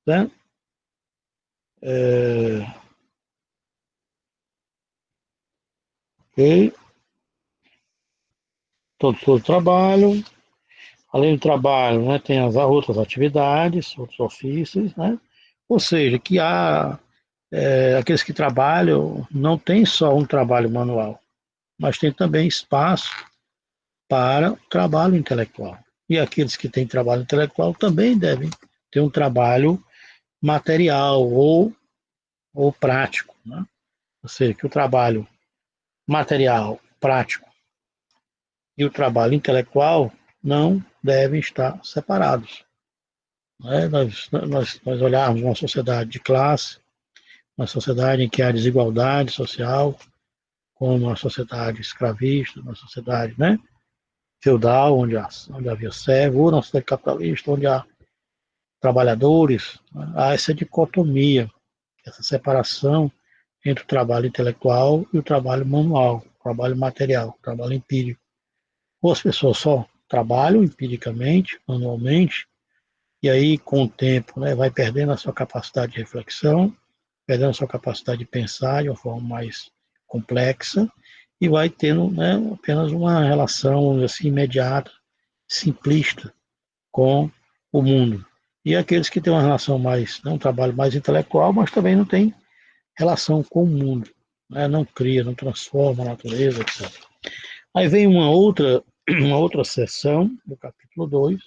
Certo? Ok? Todo trabalho. Além do trabalho, né, tem as outras atividades, outros ofícios, né? Ou seja, que há aqueles que trabalham, não tem só um trabalho manual, mas tem também espaço para o trabalho intelectual. E aqueles que têm trabalho intelectual também devem ter um trabalho material ou prático, né? Ou seja, que o trabalho material, prático e o trabalho intelectual não devem estar separados. Né? Nós olharmos uma sociedade de classe, uma sociedade em que há desigualdade social, como uma sociedade escravista, uma sociedade, né, feudal, onde havia servo, ou uma sociedade capitalista, onde há trabalhadores, né? Há essa dicotomia, essa separação entre o trabalho intelectual e o trabalho manual, o trabalho material, o trabalho empírico. Ou as pessoas só trabalham empiricamente, manualmente, e aí, com o tempo, né, vai perdendo a sua capacidade de reflexão, perdendo a sua capacidade de pensar de uma forma mais complexa, e vai tendo, né, apenas uma relação assim, imediata, simplista com o mundo. e aqueles que têm uma relação mais, um trabalho mais intelectual, mas também não tem relação com o mundo, né? Não cria, não transforma a natureza, etc. Aí vem uma outra seção do capítulo 2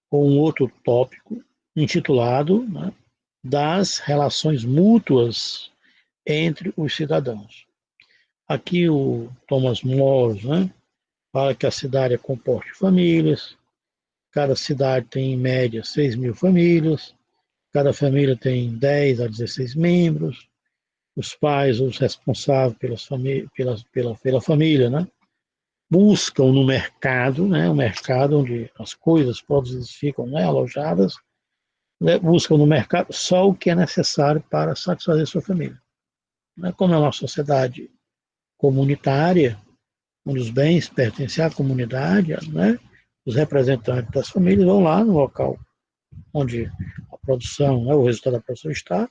com um outro tópico intitulado, né, das relações mútuas entre os cidadãos. Aqui o Thomas More, né, fala que a cidade é composta de famílias, cada cidade tem em média 6.000 famílias, cada família tem 10 a 16 membros, os pais, os responsáveis pela família, né, buscam no mercado, né, o mercado onde as coisas produzidas ficam, né, alojadas, né, buscam no mercado só o que é necessário para satisfazer sua família. Né, como é uma sociedade comunitária, onde os bens pertencem à comunidade, né, os representantes das famílias vão lá no local onde a produção, né, o resultado da produção está,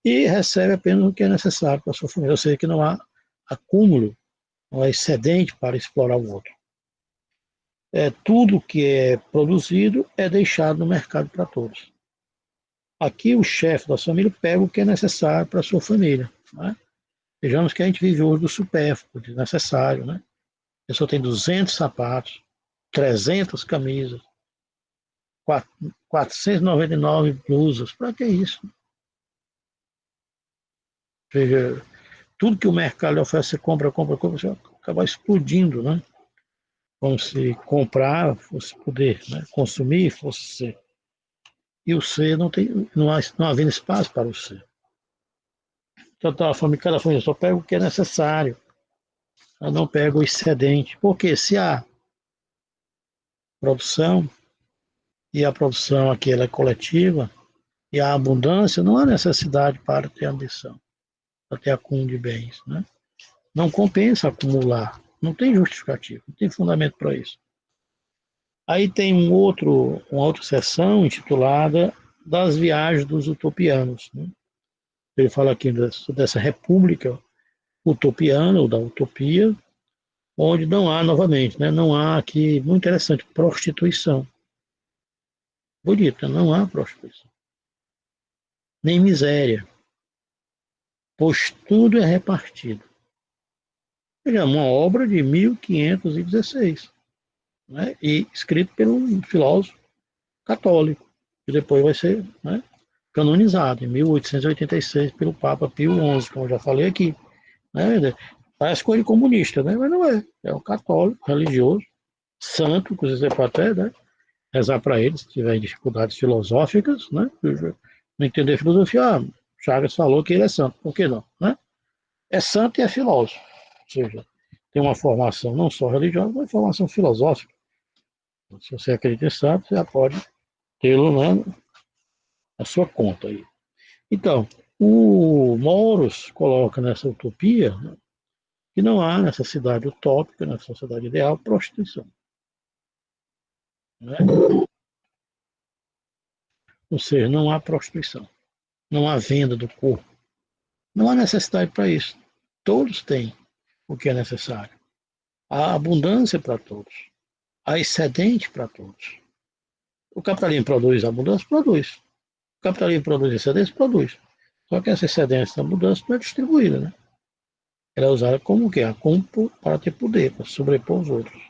e recebe apenas o que é necessário para a sua família, ou seja, que não há acúmulo, não há excedente para explorar o outro. Tudo que é produzido é deixado no mercado para todos. Aqui o chefe da família pega o que é necessário para a sua família. Né? Vejamos que a gente vive hoje do supérfluo, desnecessário. Né? A pessoa tem 200 sapatos, 300 camisas, 499 blusas. Para que isso? Veja, tudo que o mercado lhe oferece, você compra, compra, compra, você vai acabar explodindo, né? Como se comprar fosse poder, né? Consumir fosse ser. E o ser não havendo espaço para o ser. Então, cada família só pega o que é necessário, ela não pega o excedente. Porque se há produção, e a produção aqui ela é coletiva, e há abundância, não há necessidade para ter ambição, para ter acúmulo de bens. Né? Não compensa acumular, não tem justificativo, não tem fundamento para isso. Aí tem uma outra seção intitulada Das Viagens dos Utopianos. Né? Ele fala aqui dessa república utopiana, ou da utopia, onde não há, novamente, né, não há aqui, muito interessante, prostituição. Bonita, não há prostituição. Nem miséria, pois tudo é repartido. É uma obra de 1516, né, e escrito por um filósofo católico, que depois vai ser, né, canonizado em 1886 pelo Papa Pio XI, como eu já falei aqui. Né? Parece coisa de comunista, né? Mas não é. É um católico, religioso, santo, que você pode até, né, rezar para ele, se tiver dificuldades filosóficas, né? Não entender filosofia, Chagas falou que ele é santo, por que não? Né? É santo e é filósofo, ou seja, tem uma formação não só religiosa, mas uma formação filosófica. Se você acredita em santo, você já pode tê-lo, né, na sua conta aí. Então, o Moros coloca nessa utopia, né, que não há nessa cidade utópica, nessa sociedade ideal, prostituição. Né? Ou seja, não há prostituição, não há venda do corpo, não há necessidade para isso. Todos têm o que é necessário. Há abundância para todos, há excedente para todos. O capitalismo produz abundância? Produz. O capitalismo produz excedência? Produz. Só que essa excedência da abundância não é distribuída, né? Ela é usada como o quê? Como para ter poder, para sobrepor os outros.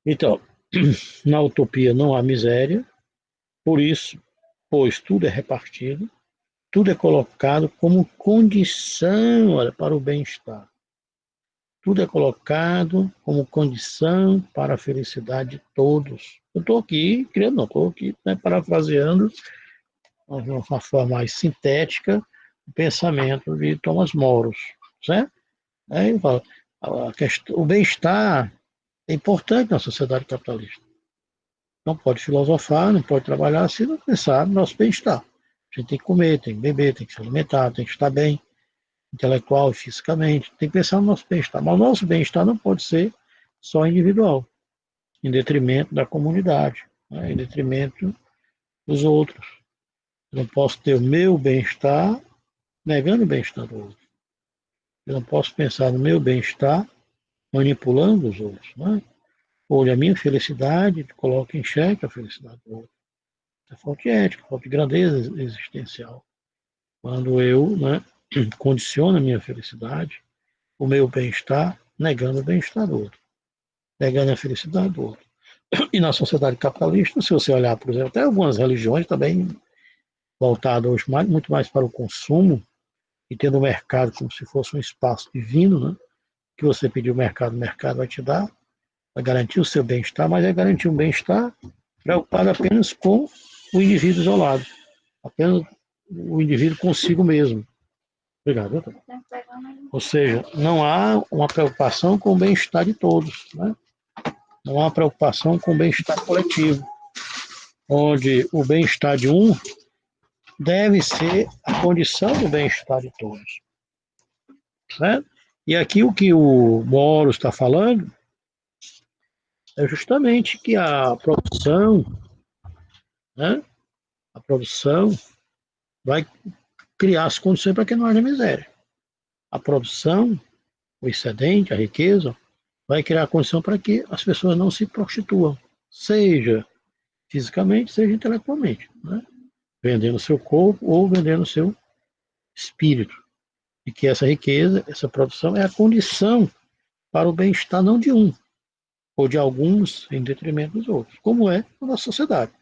Então, na utopia não há miséria, por isso, pois tudo é repartido, tudo é colocado como condição, olha, para o bem-estar. Tudo é colocado como condição para a felicidade de todos. Eu estou aqui, não, estou aqui, né, parafraseando de uma forma mais sintética o pensamento de Thomas More, certo? Aí ele fala, o bem-estar é importante na sociedade capitalista. Não pode filosofar, não pode trabalhar se não pensar no nosso bem-estar. A gente tem que comer, tem que beber, tem que se alimentar, tem que estar bem, intelectual e fisicamente. Tem que pensar no nosso bem-estar. Mas o nosso bem-estar não pode ser só individual, em detrimento da comunidade, né? Em detrimento dos outros. Eu não posso ter o meu bem-estar negando o bem-estar do outro. Eu não posso pensar no meu bem-estar manipulando os outros. Né? onde a minha felicidade coloca em xeque a felicidade do outro. É falta de ética, falta de grandeza existencial. Quando eu, né, condiciono a minha felicidade, o meu bem-estar, negando o bem-estar do outro, negando a felicidade do outro. E na sociedade capitalista, se você olhar, por exemplo, até algumas religiões também voltadas hoje muito mais para o consumo, e tendo o mercado como se fosse um espaço divino, né? Que você pediu o mercado vai te dar, vai garantir o seu bem-estar, mas é garantir um bem-estar preocupado apenas com o indivíduo isolado, apenas o indivíduo consigo mesmo. Obrigado, doutor. Ou seja, não há uma preocupação com o bem-estar de todos, né? Não há uma preocupação com o bem-estar coletivo, onde o bem-estar de um deve ser a condição do bem-estar de todos, né? E aqui o que o Moro está falando é justamente que a produção, né? A produção vai criar as condições para que não haja miséria. A produção, o excedente, a riqueza, vai criar a condição para que as pessoas não se prostituam, seja fisicamente, seja intelectualmente, né? Vendendo seu corpo ou vendendo seu espírito. E que essa riqueza, essa produção é a condição para o bem-estar não de um, ou de alguns em detrimento dos outros, como é na nossa sociedade.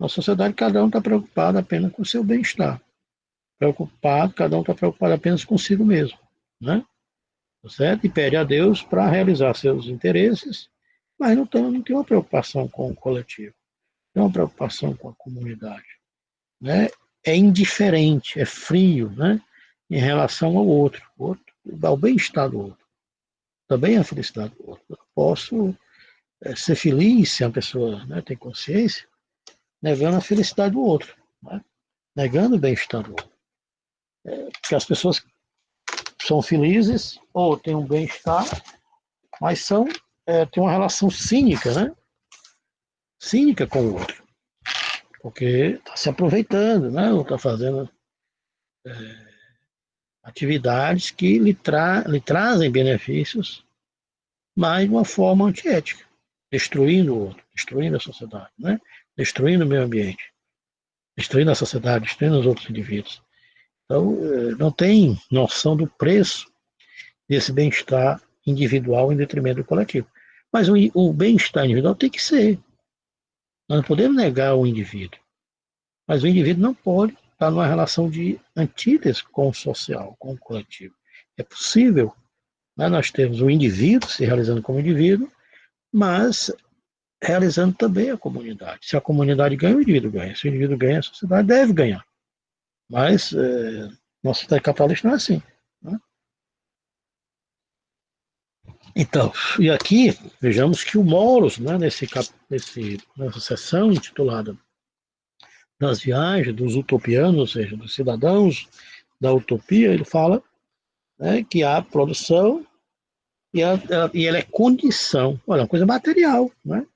Na sociedade, cada um está preocupado apenas com o seu bem-estar. Preocupado, cada um está preocupado apenas consigo mesmo, né? Certo? E pede a Deus para realizar seus interesses, mas não tem uma preocupação com o coletivo, não tem uma preocupação com a comunidade, né? É indiferente, é frio, né? Em relação ao bem-estar do outro, também a felicidade do outro. Eu posso ser feliz se a pessoa, né, tem consciência, negando a felicidade do outro, né? Negando o bem-estar do outro. Porque as pessoas são felizes ou têm um bem-estar, mas têm uma relação cínica, né? Cínica com o outro, porque está se aproveitando, né? Ou está fazendo atividades que lhe trazem benefícios, mas de uma forma antiética, destruindo o outro, destruindo a sociedade, né? Destruindo o meio ambiente, destruindo a sociedade, destruindo os outros indivíduos. Então, não tem noção do preço desse bem-estar individual em detrimento do coletivo. Mas o bem-estar individual tem que ser. Nós não podemos negar o indivíduo. Mas o indivíduo não pode estar numa relação de antítese com o social, com o coletivo. É possível, né? Nós temos o indivíduo se realizando como indivíduo, mas realizando também a comunidade. Se a comunidade ganha, o indivíduo ganha. Se o indivíduo ganha, a sociedade deve ganhar. Mas nossa sociedade capitalista não é assim, né? Então, e aqui, vejamos que o Moros, né, nessa sessão intitulada Das Viagens dos Utopianos, ou seja, dos cidadãos da utopia, ele fala, né, que há produção e ela é condição, olha, uma coisa material, né?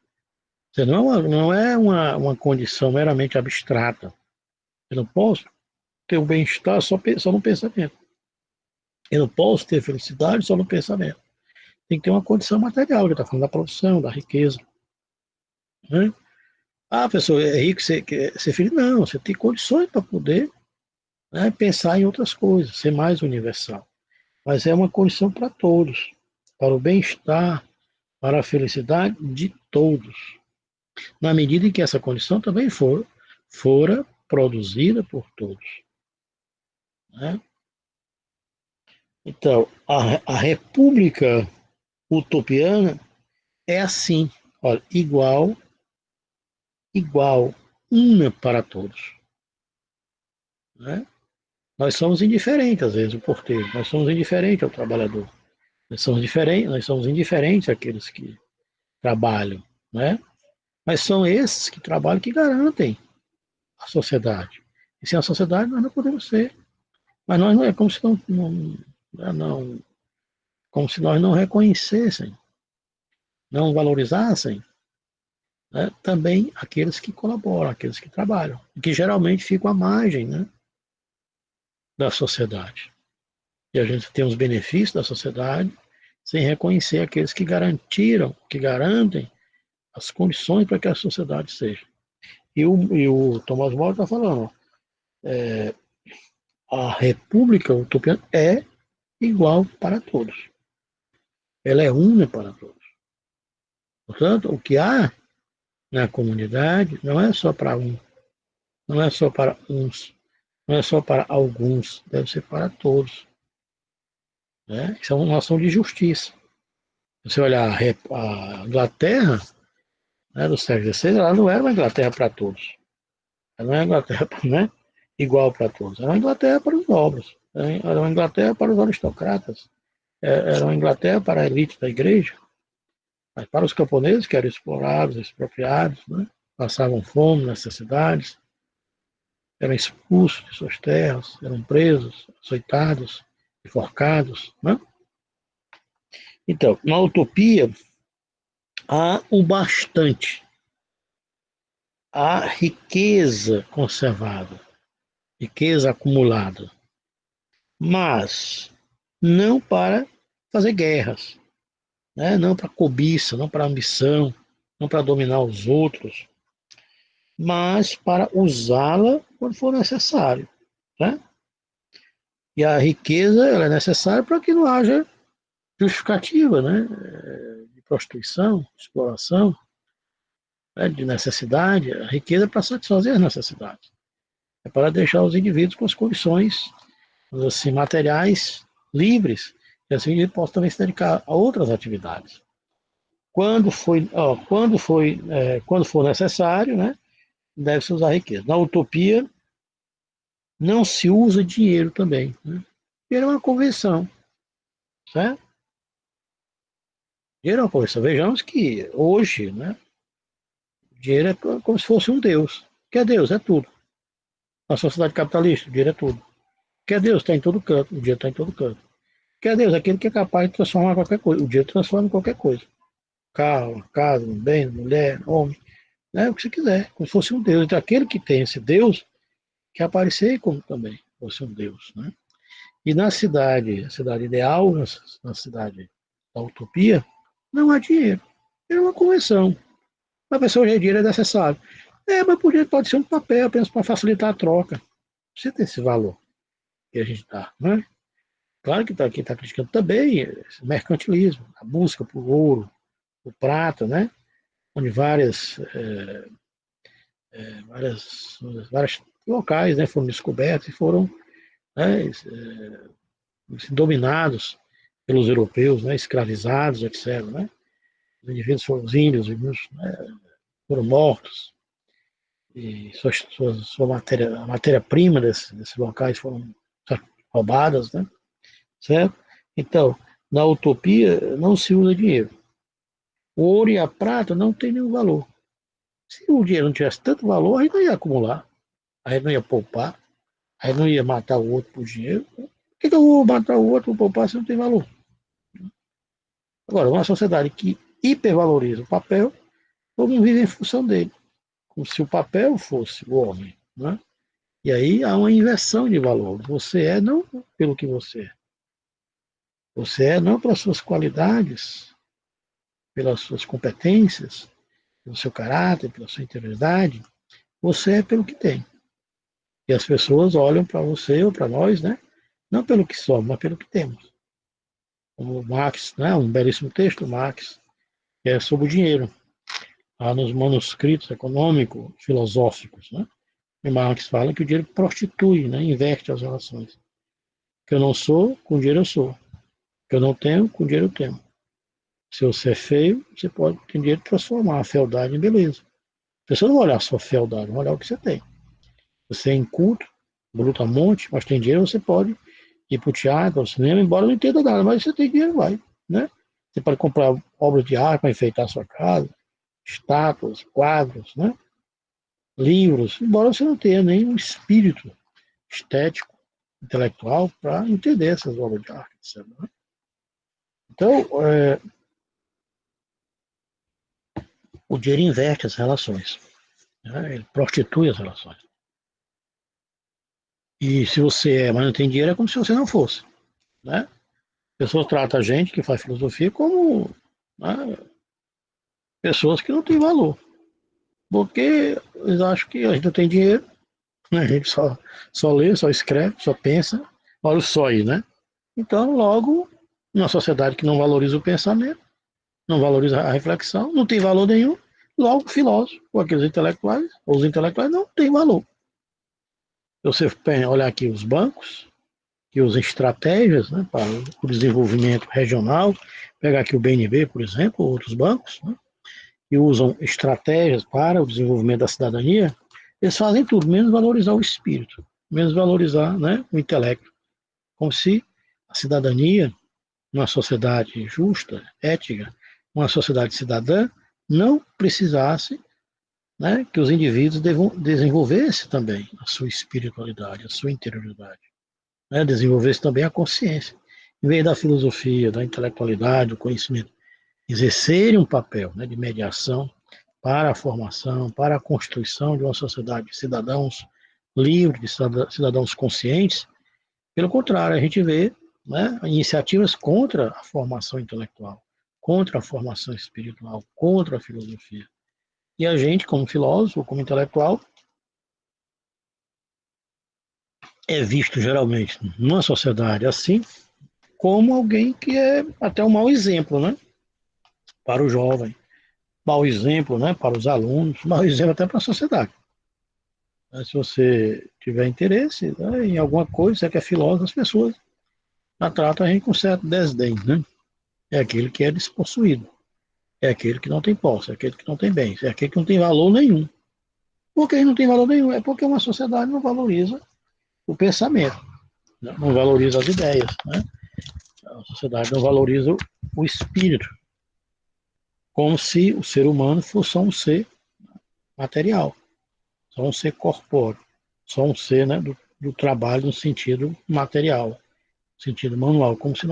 Você não é uma condição meramente abstrata. Eu não posso ter o bem-estar só no pensamento. Eu não posso ter felicidade só no pensamento. Tem que ter uma condição material, ele está falando da produção, da riqueza, né? Ah, pessoa, é rico, você quer ser feliz? Não, você tem condições para poder, né, pensar em outras coisas, ser mais universal. Mas é uma condição para todos, para o bem-estar, para a felicidade de todos, na medida em que essa condição também fora produzida por todos, né? Então, a república utopiana é assim, olha, igual, uma para todos, né? Nós somos indiferentes, às vezes, o porteiro, nós somos indiferentes ao trabalhador, nós somos indiferentes àqueles que trabalham, né? Mas são esses que trabalham que garantem a sociedade. E sem a sociedade nós não podemos ser. Mas nós não é como se como se nós não reconhecessem, não valorizassem, né, também aqueles que colaboram, aqueles que trabalham, que geralmente ficam à margem, né, da sociedade. E a gente tem os benefícios da sociedade sem reconhecer aqueles que garantiram, que garantem as condições para que a sociedade seja. E o Thomas More está falando, a república utopiana é igual para todos. Ela é una para todos. Portanto, o que há na comunidade não é só para um, não é só para uns, não é só para alguns, deve ser para todos. Né? Isso é uma ação de justiça. Você olhar a Inglaterra, né, do século XVI, ela não era uma Inglaterra para todos. Ela não era uma Inglaterra, né, igual para todos. Era uma Inglaterra para os nobres. Era uma Inglaterra para os aristocratas. Era uma Inglaterra para a elite da igreja. Mas para os camponeses, que eram explorados, expropriados, né, passavam fome, necessidades, eram expulsos de suas terras, eram presos, açoitados, enforcados. Né? Então, na utopia, há o bastante, há riqueza conservada, riqueza acumulada, mas não para fazer guerras, né? Não para cobiça, não para ambição, não para dominar os outros, mas para usá-la quando for necessário. Né? E a riqueza ela é necessária para que não haja justificativa, né? De prostituição, exploração, né? De necessidade. A riqueza é para satisfazer as necessidades. É para deixar os indivíduos com as condições assim, materiais livres, e assim ele possa também se dedicar a outras atividades. Quando for necessário, né, deve-se usar a riqueza. Na utopia, não se usa dinheiro também. Né? Dinheiro é uma convenção, certo? Dinheiro é uma convenção. Vejamos que hoje, né, o dinheiro é como se fosse um Deus. O que é Deus? É tudo. Na sociedade capitalista, o dinheiro é tudo. O que é Deus? Está em todo canto. O dinheiro está em todo canto. O que é Deus? Aquele que é capaz de transformar qualquer coisa. O dinheiro transforma em qualquer coisa. Carro, casa, um bem, mulher, homem, né? O que você quiser, como se fosse um Deus. Então, aquele que tem esse Deus quer aparecer como também fosse um Deus. Né? E na cidade, a cidade ideal, na cidade da utopia, não há dinheiro. É uma convenção. A pessoa hoje em dia é necessário. Mas pode ser um papel apenas para facilitar a troca. Você tem esse valor que a gente dá. Né? Claro que aqui está criticando também esse mercantilismo, a busca por ouro, por prata, né? Onde várias, vários locais, né, foram descobertos e foram, né, dominados pelos europeus, né, escravizados, etc. Né? Os indivíduos foram os índios, né, foram mortos e a matéria-prima desses locais foram roubadas, né, certo? Então, na utopia não se usa dinheiro. O ouro e a prata não têm nenhum valor. Se o dinheiro não tivesse tanto valor, a gente não ia acumular, a gente não ia poupar, a gente não ia matar o outro por dinheiro. Por que eu vou matar o outro por poupar se não tem valor? Agora, uma sociedade que hipervaloriza o papel, todo mundo vive em função dele, como se o papel fosse o homem. Né? E aí há uma inversão de valor. Você é não pelo que você é. Você é não pelas suas qualidades, pelas suas competências, pelo seu caráter, pela sua interioridade. Você é pelo que tem. E as pessoas olham para você ou para nós, né? Não pelo que somos, mas pelo que temos. Como o Marx, né? Um belíssimo texto, Marx, que é sobre o dinheiro. Há nos manuscritos econômicos, filosóficos, né? E Marx fala que o dinheiro prostitui, né? Inverte as relações. Que eu não sou, com dinheiro eu sou. Que eu não tenho, com dinheiro eu tenho. Se você é feio, você pode, com dinheiro, transformar a fealdade em beleza. Você não vai olhar a sua fealdade, vai olhar o que você tem. Você é inculto, brutamonte, mas tem dinheiro, você pode ir para o teatro, ao cinema, embora não entenda nada, mas você tem dinheiro, vai. Né? Você pode comprar obras de arte para enfeitar a sua casa, estátuas, quadros, né? Livros, embora você não tenha nenhum espírito estético, intelectual, para entender essas obras de arte. Sabe, né? Então, o dinheiro inverte as relações, né? Ele prostitui as relações. E se você mas não tem dinheiro, é como se você não fosse. Né? Pessoas tratam a gente que faz filosofia como, né, pessoas que não têm valor, porque eles acham que a gente não tem dinheiro, né? A gente só lê, só escreve, só pensa, olha o só aí, né? Então, logo, uma sociedade que não valoriza o pensamento, não valoriza a reflexão, não tem valor nenhum, logo o filósofo, ou aqueles intelectuais, ou os intelectuais não têm valor. Você olhar aqui os bancos, que usam estratégias, né, para o desenvolvimento regional, pegar aqui o BNB, por exemplo, ou outros bancos, né, que usam estratégias para o desenvolvimento da cidadania, eles fazem tudo, menos valorizar o espírito, menos valorizar, né, o intelecto, como se a cidadania, uma sociedade justa, ética, uma sociedade cidadã, não precisasse, né, que os indivíduos desenvolvessem também a sua espiritualidade, a sua interioridade, né, desenvolvesse também a consciência. Em vez da filosofia, da intelectualidade, do conhecimento, exercerem um papel, né, de mediação para a formação, para a constituição de uma sociedade de cidadãos livres, de cidadãos conscientes. Pelo contrário, a gente vê, né, iniciativas contra a formação intelectual, contra a formação espiritual, contra a filosofia. E a gente, como filósofo, como intelectual, é visto geralmente numa sociedade assim como alguém que é até um mau exemplo, né, para o jovem, mau exemplo, né, para os alunos, mau exemplo até para a sociedade. Se você tiver interesse, né, em alguma coisa, você que é filósofo, as pessoas a tratam a gente com certo desdém, né? É aquele que é despossuído, é aquele que não tem posse, é aquele que não tem bens, é aquele que não tem valor nenhum. Por que não tem valor nenhum? É porque uma sociedade não valoriza o pensamento, né? Não valoriza as ideias, né? A sociedade não valoriza o espírito, como se o ser humano fosse só um ser material, só um ser corpóreo, só um ser, né, do trabalho no sentido material, no sentido manual, como se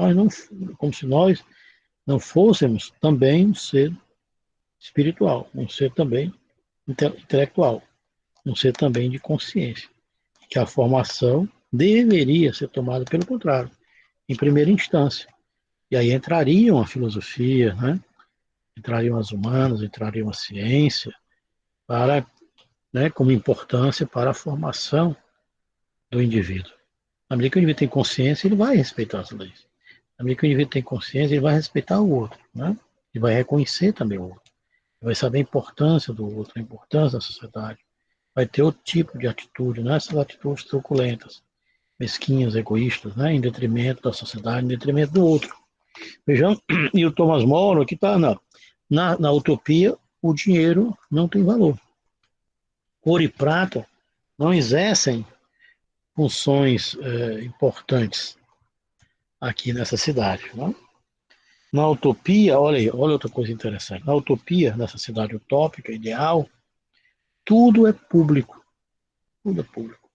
nós não fôssemos também um ser espiritual, um ser também intelectual, um ser também de consciência, que a formação deveria ser tomada pelo contrário, em primeira instância. E aí entrariam a filosofia, né? Entrariam as humanas, entrariam a ciência, para, né, como importância para a formação do indivíduo. À medida que o indivíduo tem consciência, ele vai respeitar as leis. À medida que o indivíduo tem consciência, ele vai respeitar o outro, né? Ele vai reconhecer também o outro. Ele vai saber a importância do outro, a importância da sociedade. Vai ter outro tipo de atitude, não essas atitudes truculentas, mesquinhas, egoístas, né? Em detrimento da sociedade, em detrimento do outro. Vejam, e o Thomas More, que está na utopia, o dinheiro não tem valor. Ouro e prata não exercem funções importantes aqui nessa cidade. Né? Na utopia, olha aí, olha outra coisa interessante. Na utopia, nessa cidade utópica, ideal, tudo é público. Tudo é público.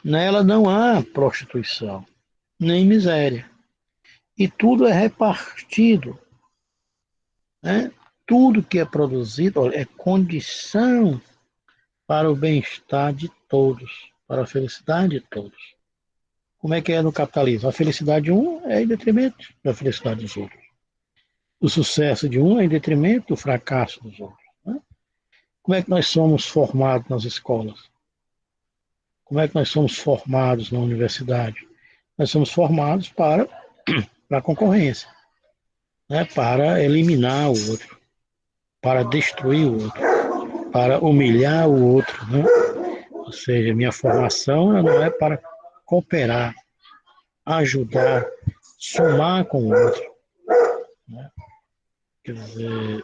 Nela não há prostituição, nem miséria. E tudo é repartido. Né? Tudo que é produzido olha, é condição para o bem-estar de todos, para a felicidade de todos. Como é que é no capitalismo? A felicidade de um é em detrimento da felicidade dos outros. O sucesso de um é em detrimento do fracasso dos outros. Né? Como é que nós somos formados nas escolas? Como é que nós somos formados na universidade? Nós somos formados para a concorrência, né? Para eliminar o outro, para destruir o outro, para humilhar o outro. Né? Ou seja, minha formação não é para cooperar, ajudar, somar com o outro. Né? Quer dizer,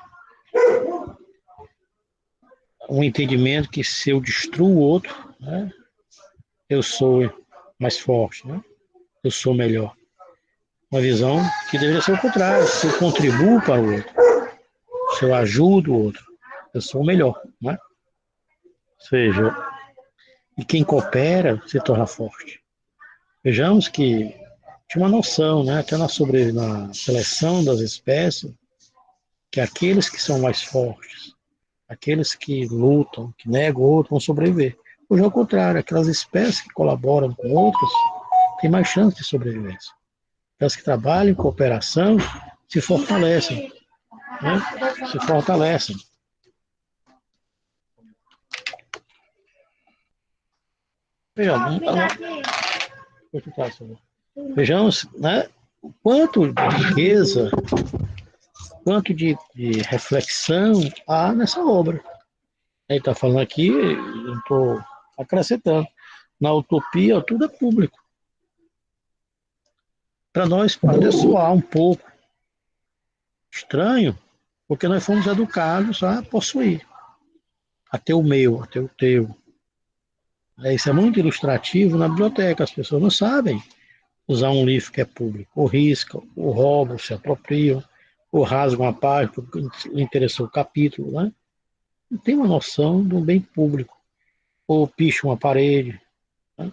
um entendimento que se eu destruo o outro, né, eu sou mais forte, né? Eu sou melhor. Uma visão que deveria ser o contrário. Se eu contribuo para o outro, se eu ajudo o outro, eu sou o melhor. Né? Ou seja, e quem coopera se torna forte. Vejamos que tinha uma noção, né, até na seleção das espécies, que aqueles que são mais fortes, aqueles que lutam, que negam o outro, vão sobreviver. Hoje, ao contrário, aquelas espécies que colaboram com outras têm mais chance de sobrevivência. Aquelas que trabalham em cooperação se fortalecem. né, se fortalecem. Vejamos, vejamos, né, o quanto de riqueza, quanto de reflexão há nessa obra. Ele está falando aqui, eu estou acrescentando. Na utopia, tudo é público. Para nós pode soar um pouco estranho, porque nós fomos educados a possuir, a ter o meu, a ter o teu. Isso é muito ilustrativo na biblioteca. As pessoas não sabem usar um livro que é público. Ou riscam, ou roubam, se apropriam, ou rasgam a página porque lhe interessou o capítulo, né? Não tem uma noção do bem público. Ou picham uma parede, né?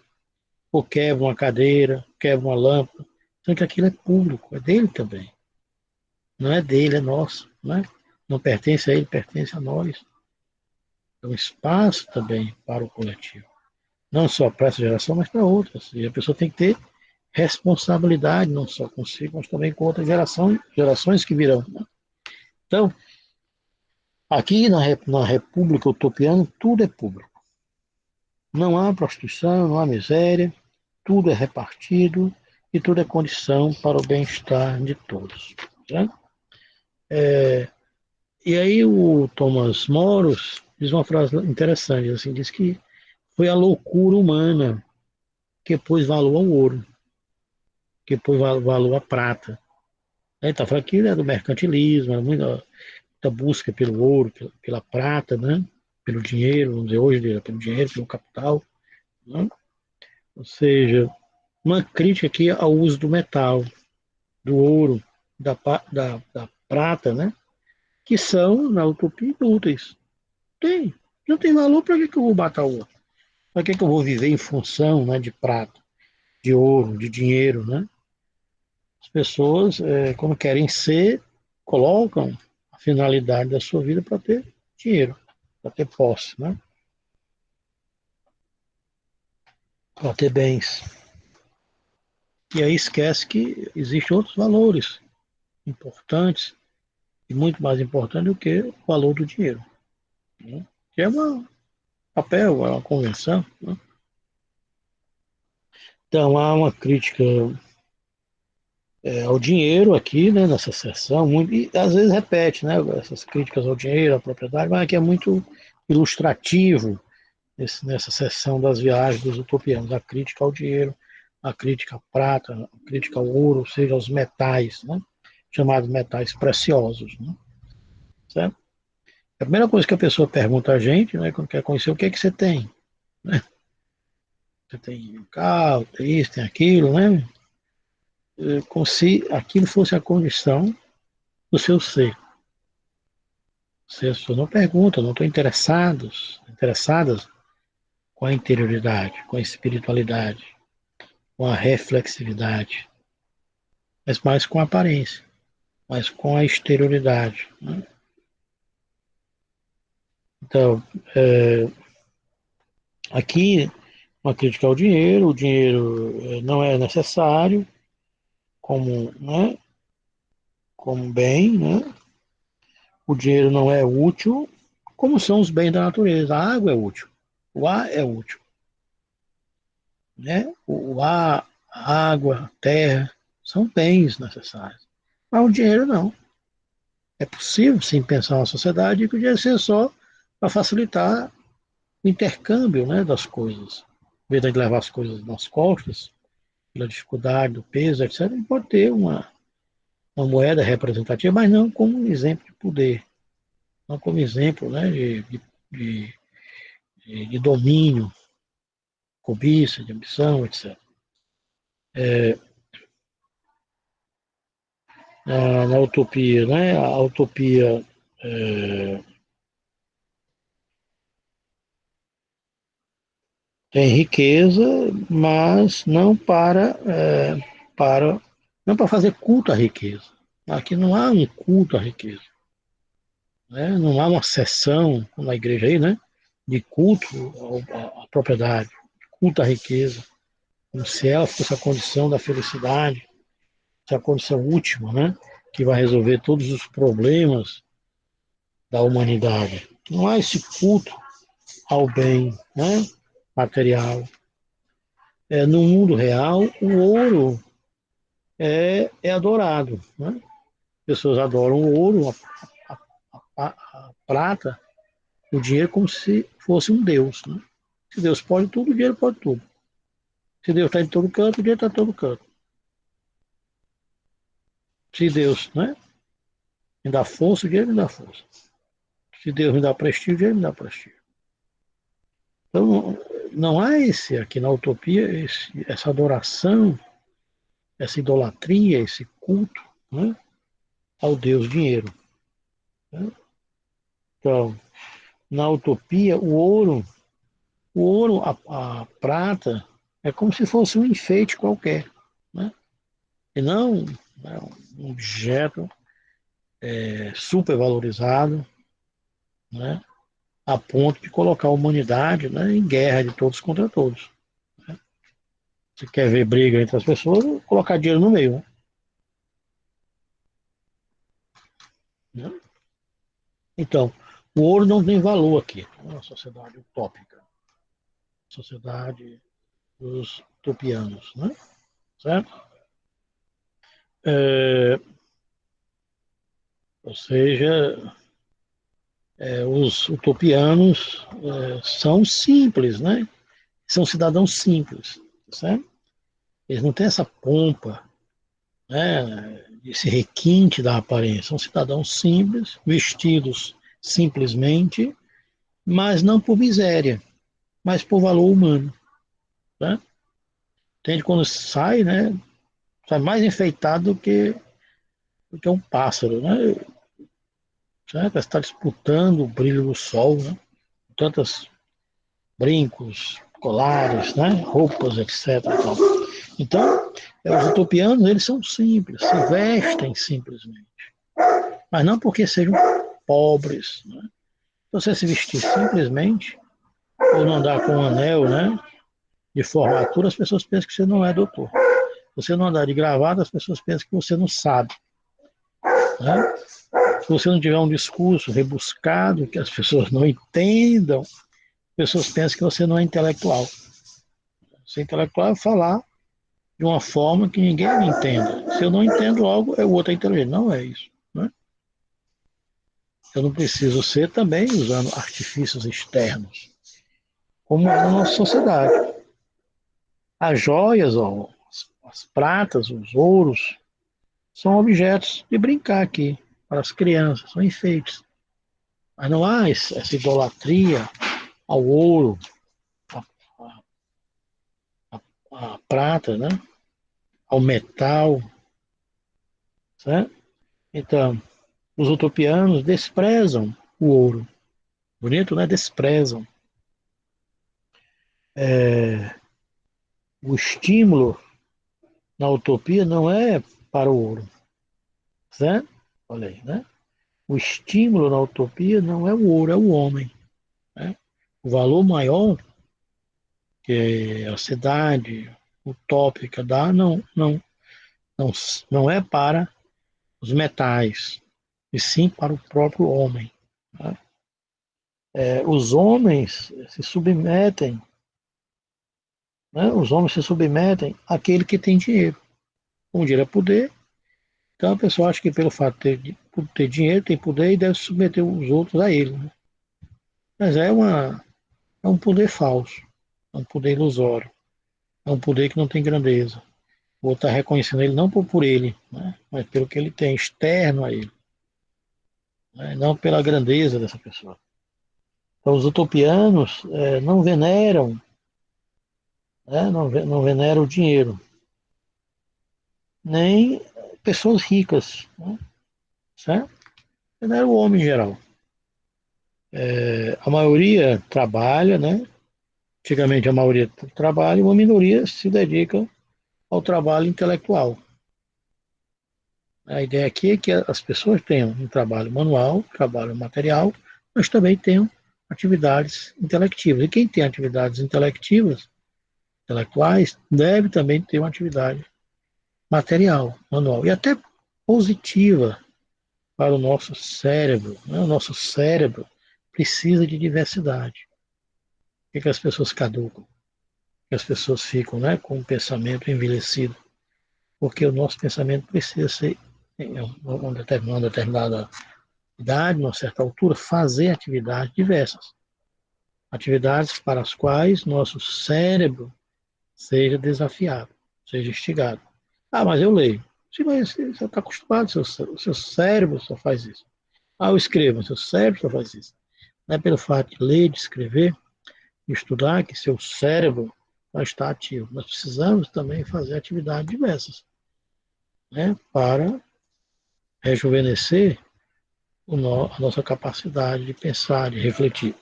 Ou quebram uma cadeira, quebram uma lâmpada. Então que aquilo é público, é dele também. Não é dele, é nosso, né? Não pertence a ele, pertence a nós. É um espaço também para o coletivo. Não só para essa geração, mas para outras. E a pessoa tem que ter responsabilidade, não só consigo, mas também com outras gerações que virão, né? Então, aqui na República Utopiana, tudo é público. Não há prostituição, não há miséria, tudo é repartido e tudo é condição para o bem-estar de todos. Né? E aí o Thomas Moros diz uma frase interessante, assim, diz que foi a loucura humana que pôs valor ao ouro, que pôs valor à prata. Ele está falando aqui, né, do mercantilismo, muita busca pelo ouro, pela prata, né? Pelo dinheiro, vamos dizer hoje, pelo dinheiro, pelo capital. Né? Ou seja, uma crítica aqui ao uso do metal, do ouro, da prata, né? Que são, na utopia, inúteis. Tem. Não tem valor, para que eu vou matar o outro? Para que eu vou viver em função, né, de prata, de ouro, de dinheiro, né? As pessoas, quando querem ser, colocam a finalidade da sua vida para ter dinheiro, para ter posse, né? Para ter bens. E aí esquece que existem outros valores importantes e muito mais importantes do que o valor do dinheiro, né? Que é um papel, é uma convenção, né? Então há uma crítica ao dinheiro aqui, né, nessa sessão, muito, e às vezes repete, né, essas críticas ao dinheiro, à propriedade, mas aqui é muito ilustrativo nessa sessão das viagens dos utopianos, a crítica ao dinheiro, a crítica à prata, a crítica ao ouro, ou seja, aos metais, né, chamados metais preciosos, né, certo? A primeira coisa que a pessoa pergunta a gente, né, quando quer conhecer, o que é que você tem? Né? Você tem um carro, tem isso, tem aquilo, né? Como se aquilo fosse a condição do seu ser. Se as pessoas não perguntam, não estão interessadas com a interioridade, com a espiritualidade, com a reflexividade, mas mais com a aparência, mas com a exterioridade. Né? Então, aqui, uma crítica ao dinheiro, o dinheiro não é necessário como, né, como bem, né? O dinheiro não é útil, como são os bens da natureza. A água é útil, o ar é útil, né? O ar, a água, a terra, são bens necessários. Mas o dinheiro não. É possível, sim, pensar uma sociedade que o dinheiro seja só para facilitar o intercâmbio, né, das coisas. Em vez de levar as coisas nas costas, pela dificuldade, do peso, etc., ele pode ter uma moeda representativa, mas não como um exemplo de poder, não como exemplo, né, de, de domínio, cobiça, de ambição, etc. Na utopia, né, a utopia tem riqueza, mas para não para fazer culto à riqueza. Aqui não há um culto à riqueza, né? Não há uma sessão na igreja aí, né, de culto à propriedade, culto à riqueza, como se ela fosse a condição da felicidade, se a condição última, né? que vai resolver todos os problemas da humanidade. Não há esse culto ao bem, né, material. No mundo real, o ouro é adorado, né? Pessoas adoram o ouro, a prata, o dinheiro como se fosse um Deus, né? Se Deus pode tudo, o dinheiro pode tudo. Se Deus está em todo canto, o dinheiro está em todo canto. Se Deus, né, me dá força, o dinheiro me dá força. Se Deus me dá prestígio, o dinheiro me dá prestígio. Então, não há esse aqui na utopia, essa adoração, essa idolatria, esse culto, né, ao Deus dinheiro. Né? Então, na utopia, a prata, é como se fosse um enfeite qualquer, né? E não, né, um objeto super valorizado, né? A ponto de colocar a humanidade, né, em guerra de todos contra todos. Né? Se quer ver briga entre as pessoas, colocar dinheiro no meio. Né? Então, o ouro não tem valor aqui. É uma sociedade utópica, sociedade dos utopianos, né? Certo? Ou seja, os utopianos são simples, né? São cidadãos simples, certo? Eles não têm essa pompa, né? Esse requinte da aparência. São cidadãos simples, vestidos simplesmente, mas não por miséria, mas por valor humano, né? Entende? Quando sai, né? Sai mais enfeitado do que um pássaro, né? Certo? Está disputando o brilho do sol, né? Tantos brincos, colares, né? Roupas, etc. Então, os utopianos, eles são simples, se vestem simplesmente. Mas não porque sejam pobres. Né? Se você se vestir simplesmente, ou não andar com um anel, né? De formatura, as pessoas pensam que você não é doutor. Se você não andar de gravata, as pessoas pensam que você não sabe. Né? Se você não tiver um discurso rebuscado, que as pessoas não entendam, as pessoas pensam que você não é intelectual. Ser intelectual é falar de uma forma que ninguém me entenda. Se eu não entendo algo, o outro é inteligente. Não é isso. Né? Eu não preciso ser também usando artifícios externos, como é na nossa sociedade. As joias, ó, as pratas, os ouros, são objetos de brincar aqui para as crianças, são enfeites. Mas não há essa idolatria ao ouro, à, à prata, né? Ao metal. Certo? Então, os utopianos desprezam o ouro. Bonito, né? Desprezam. O estímulo na utopia não é para o ouro. Certo? Olha aí, né? O estímulo na utopia não é o ouro, é o homem. Né? O valor maior que a sociedade utópica dá não, não é para os metais, e sim para o próprio homem. Né? Os homens se submetem, né? Os homens se submetem àquele que tem dinheiro. O dinheiro é poder, então a pessoa acha que pelo fato de ter dinheiro, tem poder e deve submeter os outros a ele. Né? Mas é um poder falso, é um poder ilusório, é um poder que não tem grandeza. O outro está reconhecendo ele não por ele, né? Mas pelo que ele tem externo a ele, né? Não pela grandeza dessa pessoa. Então, os utopianos não veneram, né? Não veneram o dinheiro, nem pessoas ricas, né? Certo? Veneram o homem em geral. A maioria trabalha, né? Antigamente a maioria trabalha e uma minoria se dedica ao trabalho intelectual. A ideia aqui é que as pessoas tenham um trabalho manual, trabalho material, mas também tenham atividades intelectivas. E quem tem atividades intelectuais, deve também ter uma atividade material, manual. E até positiva para o nosso cérebro. Né? O nosso cérebro precisa de diversidade. Por que as pessoas caducam? Por que as pessoas ficam, né, com o pensamento envelhecido? Porque o nosso pensamento precisa ser, em uma determinada idade, uma certa altura, fazer atividades diversas. Atividades para as quais nosso cérebro seja desafiado, seja instigado. Ah, mas eu leio. Sim, mas você está acostumado, seu cérebro só faz isso. Ah, eu escrevo, seu cérebro só faz isso. Não é pelo fato de ler, de escrever, de estudar, que seu cérebro vai estar ativo. Nós precisamos também fazer atividades diversas, né, para rejuvenescer a nossa capacidade de pensar, de refletir.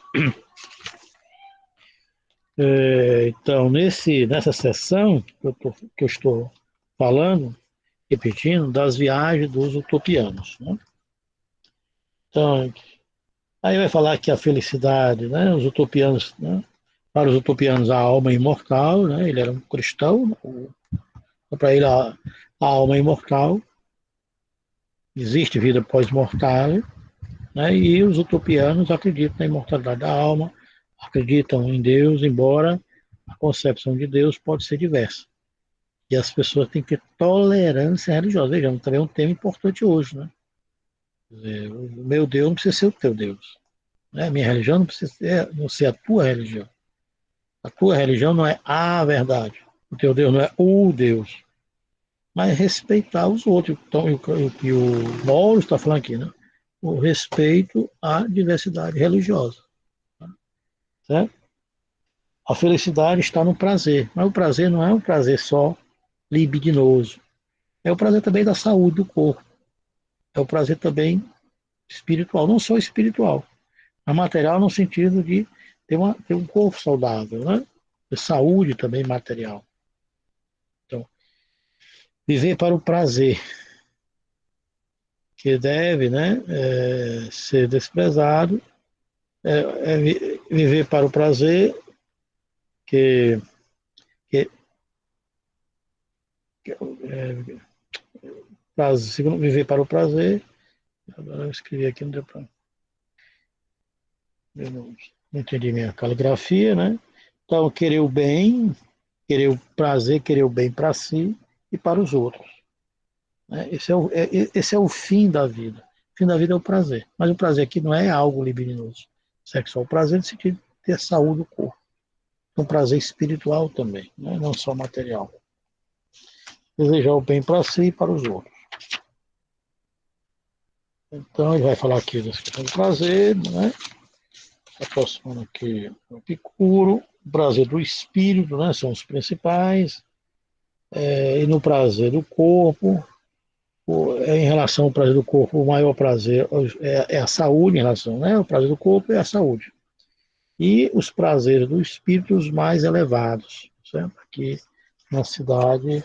Então, nessa sessão que eu estou falando, repetindo, das viagens dos utopianos. Né? Então, aí vai falar que a felicidade, né, os utopianos, né, para os utopianos a alma é imortal, né, ele era um cristão, para ele a alma é imortal, existe vida pós-mortal, né, e os utopianos acreditam na imortalidade da alma, acreditam em Deus, embora a concepção de Deus pode ser diversa. E as pessoas têm que ter tolerância religiosa. Vejamos, também é um tema importante hoje, né? O meu Deus não precisa ser o teu Deus. Né? A minha religião não precisa não ser a tua religião. A tua religião não é a verdade. O teu Deus não é o Deus. Mas respeitar os outros. Então, o que o Mauro está falando aqui, né? O respeito à diversidade religiosa. Certo? A felicidade está no prazer. Mas o prazer não é um prazer só libidinoso. É o prazer também da saúde do corpo. É o prazer também espiritual, não só espiritual, mas material no sentido de ter um corpo saudável, né? De saúde também material. Então, viver para o prazer, que deve, né, ser desprezado, viver para o prazer, que, que segundo, viver para o prazer, agora eu escrevi aqui, não deu para. Eu não entendi minha caligrafia, né? Então, querer o bem, querer o prazer, querer o bem para si e para os outros. Né? Esse é o fim da vida. O fim da vida é o prazer. Mas o prazer aqui não é algo libidinoso sexual. O prazer no sentido de ter saúde do corpo. É um prazer espiritual também, né? Não só material. Desejar o bem para si e para os outros. Então, ele vai falar aqui da questão do prazer, né? Aproximando aqui o Epicuro, o prazer do espírito, né? São os principais. E no prazer do corpo, em relação ao prazer do corpo, o maior prazer é a saúde, em relação, né? O prazer do corpo é a saúde. E os prazeres do espírito, os mais elevados, certo? Aqui na cidade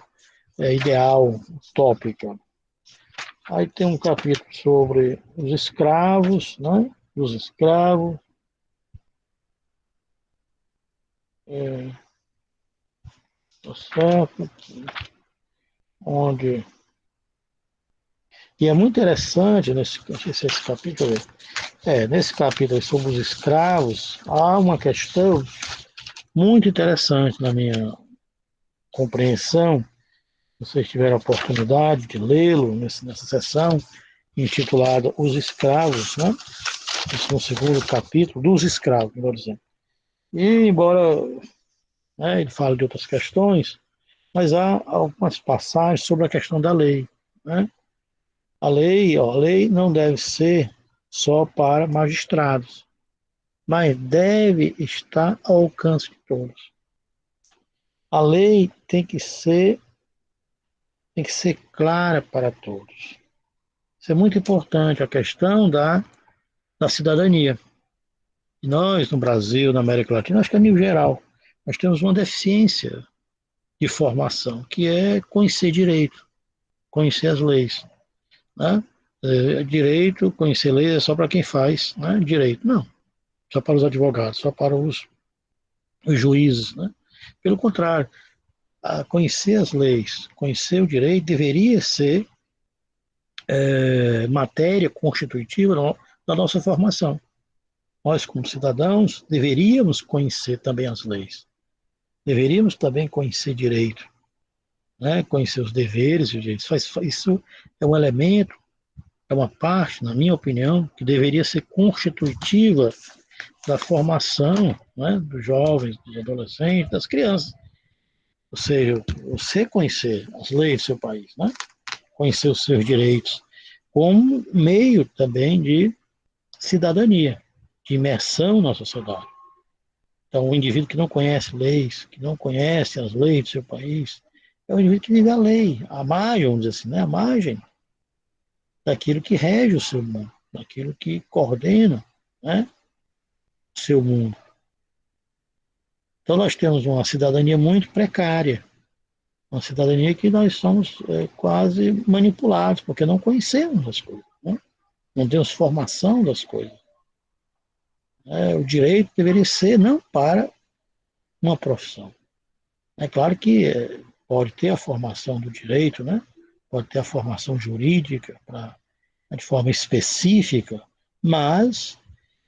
ideal, utópica. Aí tem um capítulo sobre os escravos, né? Os escravos, é, tá certo? Onde e é muito interessante nesse capítulo, nesse capítulo sobre os escravos, há uma questão muito interessante na minha compreensão. Se vocês tiveram a oportunidade de lê-lo nessa sessão, intitulada Os Escravos, né? Esse é o segundo capítulo dos escravos, melhor dizendo. E, embora ele fale de outras questões, mas há algumas passagens sobre a questão da lei. Né? A lei não deve ser só para magistrados, mas deve estar ao alcance de todos. A lei tem que ser clara para todos. Isso é muito importante, a questão da cidadania. E nós, no Brasil, na América Latina, acho que a nível geral, nós temos uma deficiência de formação, que é conhecer direito, conhecer as leis. Né? Direito, conhecer leis é só para quem faz, né? Direito. Não, só para os advogados, só para os juízes. Né? Pelo contrário, conhecer as leis, conhecer o direito deveria ser matéria constitutiva da nossa formação. Nós, como cidadãos, deveríamos conhecer também as leis, deveríamos também conhecer direito, né? Conhecer os deveres e os direitos. Isso é um elemento, é uma parte, na minha opinião, que deveria ser constitutiva da formação, né, dos jovens, dos adolescentes, das crianças. Ou seja, você conhecer as leis do seu país, né? Conhecer os seus direitos, como meio também de cidadania, de imersão na sociedade. Então, o indivíduo que não conhece leis, que não conhece as leis do seu país, é um indivíduo que vive a lei, a margem, vamos dizer assim, né? A margem daquilo que rege o seu mundo, daquilo que coordena, né, o seu mundo. Então, nós temos uma cidadania muito precária, uma cidadania que nós somos quase manipulados, porque não conhecemos as coisas, né? Não temos formação das coisas. O direito deveria ser não para uma profissão. É claro que pode ter a formação do direito, né? Pode ter a formação jurídica de forma específica, mas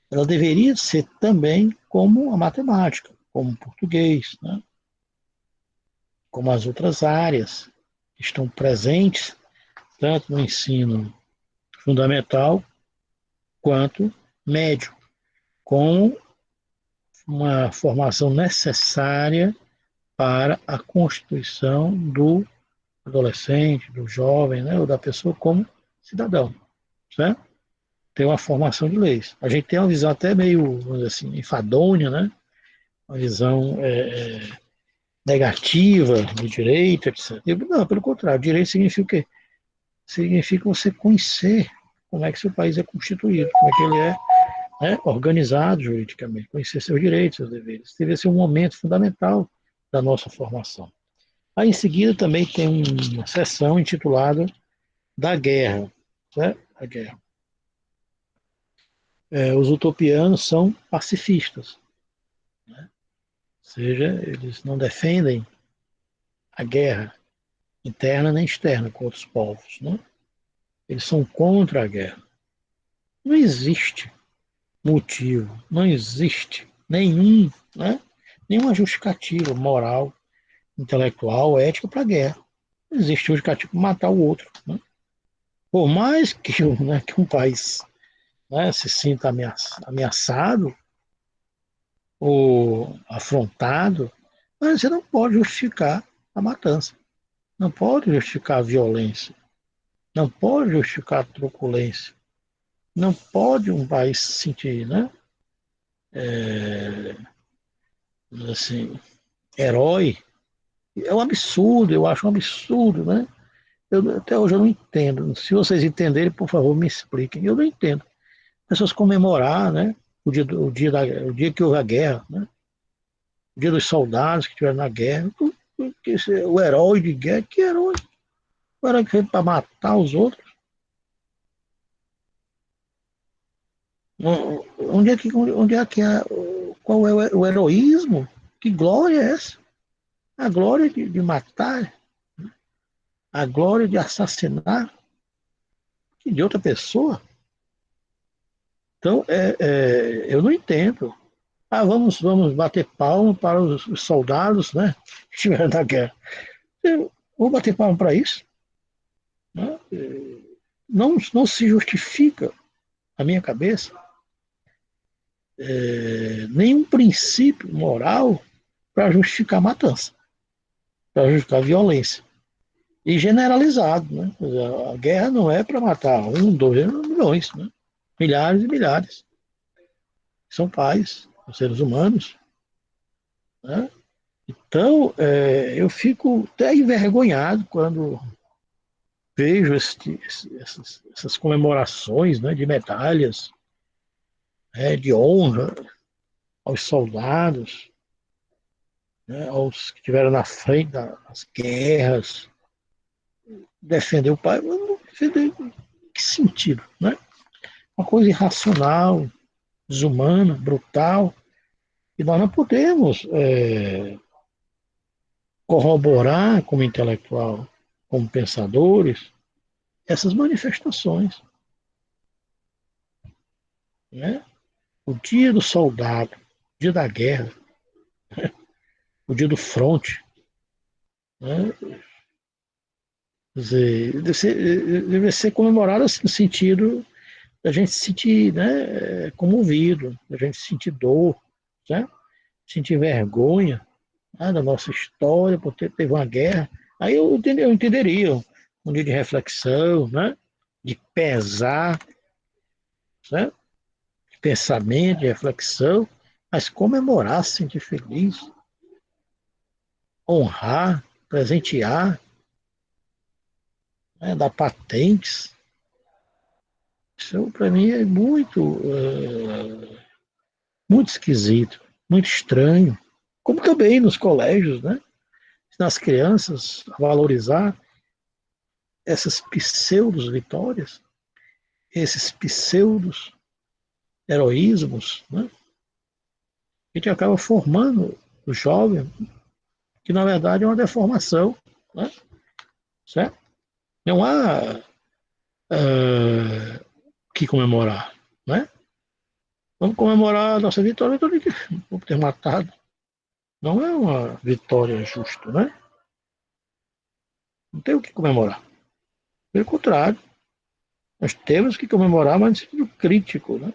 ela deveria ser também como a matemática, como o português, né? Como as outras áreas que estão presentes tanto no ensino fundamental quanto médio, com uma formação necessária para a constituição do adolescente, do jovem, né, ou da pessoa como cidadão, certo? Tem uma formação de leis. A gente tem uma visão até meio, vamos dizer assim, enfadonha, né? Uma visão negativa do direito, etc. Não, pelo contrário, direito significa o quê? Significa você conhecer como é que seu país é constituído, como é que ele é, né, organizado juridicamente, conhecer seus direitos, seus deveres. Isso deve ser um momento fundamental da nossa formação. Aí, em seguida, também tem uma seção intitulada da guerra, né? A guerra. Os utopianos são pacifistas, né? Ou seja, eles não defendem a guerra interna nem externa com outros povos, né? Eles são contra a guerra. Não existe motivo, não existe né, nenhuma justificativa moral, intelectual, ética para a guerra. Não existe justificativa para matar o outro, né? Por mais que, né, que um país, né, se sinta ameaçado ou afrontado, mas você não pode justificar a matança, não pode justificar a violência, não pode justificar a truculência, não pode um país se sentir, né, assim, herói. É um absurdo, eu acho um absurdo, né? Até hoje eu não entendo. Se vocês entenderem, por favor, me expliquem. Eu não entendo. Pessoas comemorar, né? O dia que houve a guerra, né? O dia dos soldados que estiveram na guerra. O herói de guerra, que herói? O herói que veio para matar os outros. Onde é que é, qual é o heroísmo? Que glória é essa? A glória de matar, a glória de assassinar de outra pessoa. Então, eu não entendo. Vamos bater palma para os soldados, né, que estiveram na guerra. Eu vou bater palma para isso? Né? Não se justifica, na minha cabeça, nenhum princípio moral para justificar a matança, para justificar a violência. E generalizado, né? A guerra não é para matar um, dois, milhões, né? Milhares e milhares. São pais, são seres humanos, né? Então, eu fico até envergonhado quando vejo essas comemorações, né, de medalhas, né, de honra aos soldados, né, aos que estiveram na frente das guerras, defender o pai. Não defender em que sentido? Né? Uma coisa irracional, desumana, brutal, e nós não podemos corroborar como intelectual, como pensadores, essas manifestações, né? O dia do soldado, o dia da guerra, o dia do fronte, né? Quer dizer, deve ser comemorado assim, no sentido da gente se sentir, né, comovido, da gente sentir dor, né? Sentir vergonha, né, da nossa história, por ter teve uma guerra. Aí eu entenderia um dia de reflexão, né? De pesar, né? De pensamento, de reflexão, mas comemorar, se sentir feliz, honrar, presentear, né? Dar patentes. Isso para mim é muito esquisito, muito estranho. Como também nos colégios, né? Nas crianças, valorizar essas pseudos vitórias, esses pseudos heroísmos, né? A gente acaba formando o jovem, que na verdade é uma deformação, né? Certo? Não há que comemorar, né? Vamos comemorar a nossa vitória por ter matado. Não é uma vitória justa, né? Não tem o que comemorar. Pelo contrário, nós temos que comemorar, mas no sentido crítico, né?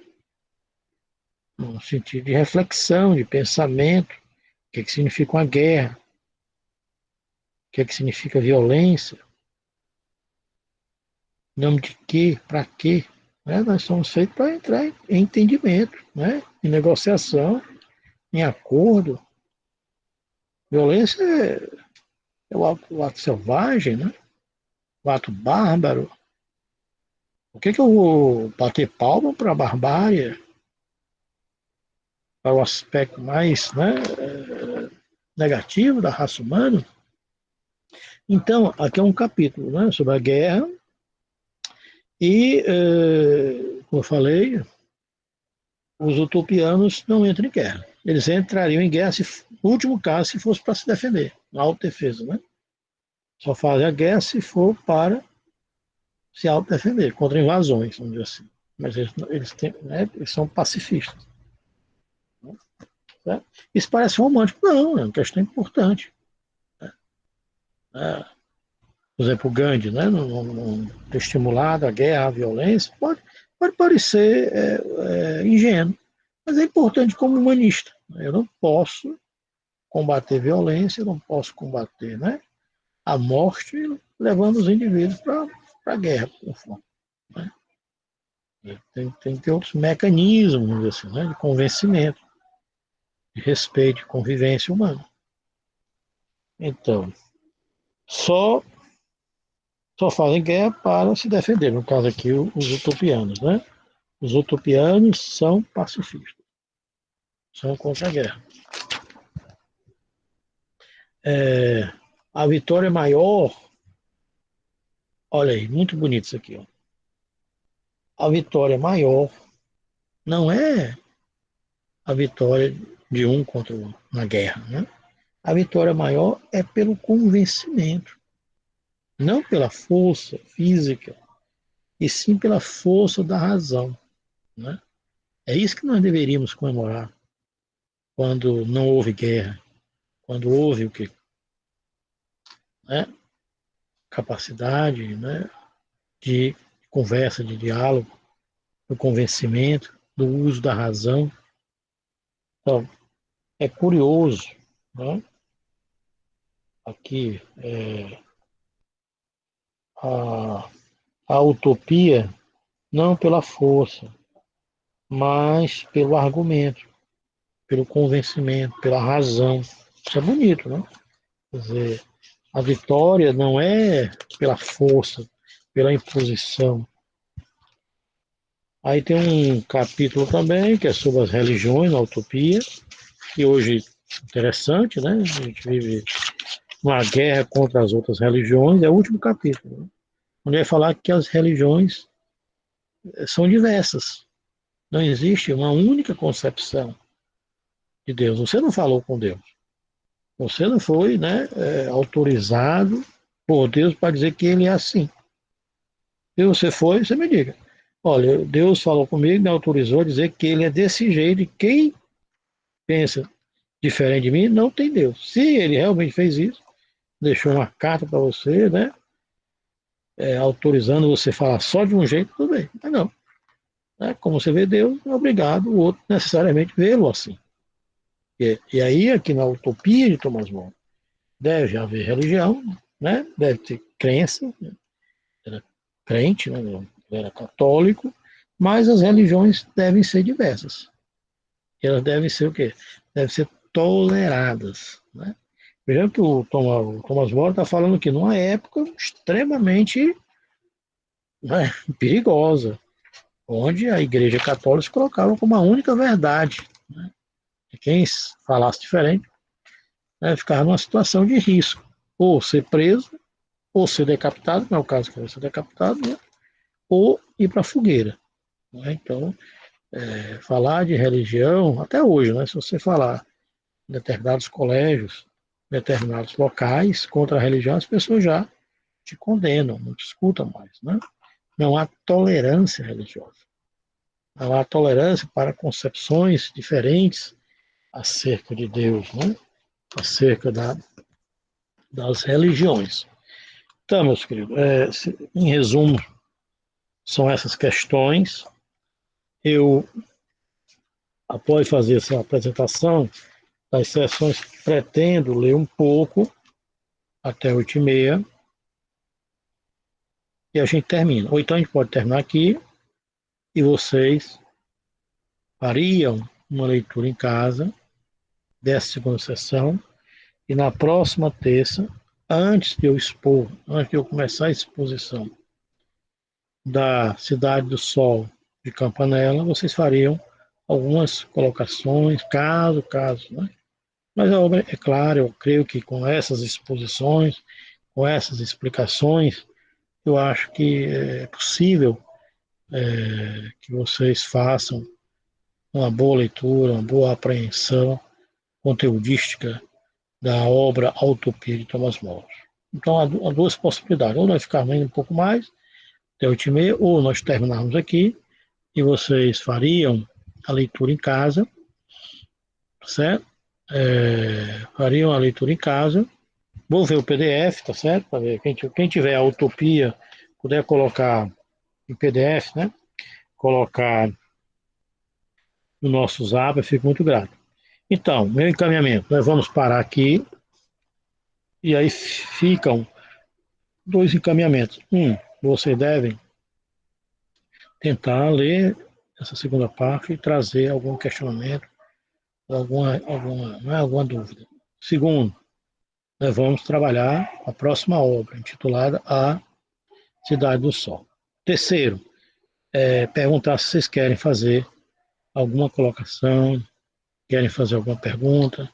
No sentido de reflexão, de pensamento, o que significa uma guerra, o que significa violência, em nome de quê, para quê. Né? Nós somos feitos para entrar em entendimento, né? Em negociação, em acordo. Violência é o ato selvagem, né? O ato bárbaro. Por que eu vou bater palma para a barbárie, para o aspecto mais, né, negativo da raça humana? Então, aqui é um capítulo, né, sobre a guerra e, como eu falei, os utopianos não entram em guerra. Eles entrariam em guerra, no último caso, se fosse para se defender, na autodefesa, né? Só fazem a guerra se for para se autodefender, contra invasões, vamos dizer assim. Mas eles são pacifistas. Né? Isso parece romântico. Não, é uma questão importante. Né? Por exemplo, o Gandhi, né? Não ter estimulado a guerra, a violência, pode parecer ingênuo, mas é importante como humanista. Eu não posso combater violência, eu não posso combater, né, a morte levando os indivíduos para a guerra, por fome. Né? Tem que ter outros mecanismos assim, né, de convencimento, de respeito, de convivência humana. Então, só, só fazem guerra para se defender, no caso aqui, os utopianos. Né? Os utopianos são pacifistas, são contra a guerra. A vitória maior, olha aí, muito bonito isso aqui. Ó. A vitória maior não é a vitória de um contra o outro na guerra. Né? A vitória maior é pelo convencimento, não pela força física, e sim pela força da razão. Né? É isso que nós deveríamos comemorar quando não houve guerra, quando houve o que? Né? Capacidade, né? De conversa, de diálogo, do convencimento, do uso da razão. Então, é curioso, né? Aqui, a, a utopia, não pela força, mas pelo argumento, pelo convencimento, pela razão. Isso é bonito, né? Quer dizer, a vitória não é pela força, pela imposição. Aí tem um capítulo também que é sobre as religiões, a utopia, que hoje é interessante, né? A gente vive uma guerra contra as outras religiões, é o último capítulo, né? Onde vai falar que as religiões são diversas. Não existe uma única concepção de Deus. Você não falou com Deus. Você não foi, né, autorizado por Deus para dizer que ele é assim. Se você foi, você me diga. Olha, Deus falou comigo, me autorizou a dizer que ele é desse jeito e quem pensa diferente de mim não tem Deus. Se ele realmente fez isso, deixou uma carta para você, né? Autorizando você falar só de um jeito, tudo bem. Mas não. Né? Como você vê Deus, é obrigado o outro necessariamente vê-lo assim. E aí, aqui na utopia de Thomas More, deve haver religião, né? Deve ter crença, né? Era crente, né? Ele era católico, mas as religiões devem ser diversas. E elas devem ser o quê? Devem ser toleradas, né? Veja que o Thomas More está falando que numa época extremamente, né, perigosa, onde a Igreja Católica se colocava como a única verdade. Né? E quem falasse diferente, né, ficava numa situação de risco, ou ser preso, ou ser decapitado, não é o caso que vai ser decapitado, né? Ou ir para a fogueira. Né? Então, falar de religião, até hoje, né, se você falar em determinados colégios, determinados locais contra a religião, as pessoas já te condenam, não te escutam mais. Né? Não há tolerância religiosa. Não há tolerância para concepções diferentes acerca de Deus, né? Acerca das religiões. Então, meus queridos, em resumo, são essas questões. Eu, após fazer essa apresentação das sessões, pretendo ler um pouco até 8h30 e a gente termina. Ou então a gente pode terminar aqui e vocês fariam uma leitura em casa dessa segunda sessão e na próxima terça, antes de eu começar a exposição da Cidade do Sol de Campanella, vocês fariam algumas colocações, caso, né? Mas a obra, é claro, eu creio que com essas exposições, com essas explicações, eu acho que é possível que vocês façam uma boa leitura, uma boa apreensão conteudística da obra A Utopia de Thomas More. Então, há duas possibilidades. Ou nós ficarmos ainda um pouco mais, até 8h30, ou nós terminarmos aqui e vocês fariam a leitura em casa, certo? Fariam a leitura em casa. Vou ver o PDF, tá certo? Para ver quem tiver a Utopia, puder colocar em PDF, né? Colocar no nosso Zap, eu fico muito grato. Então, meu encaminhamento, nós vamos parar aqui e aí ficam dois encaminhamentos. Vocês devem tentar ler essa segunda parte e trazer algum questionamento, não é alguma dúvida. Segundo, nós vamos trabalhar a próxima obra, intitulada A Cidade do Sol. Terceiro, perguntar se vocês querem fazer alguma colocação, querem fazer alguma pergunta,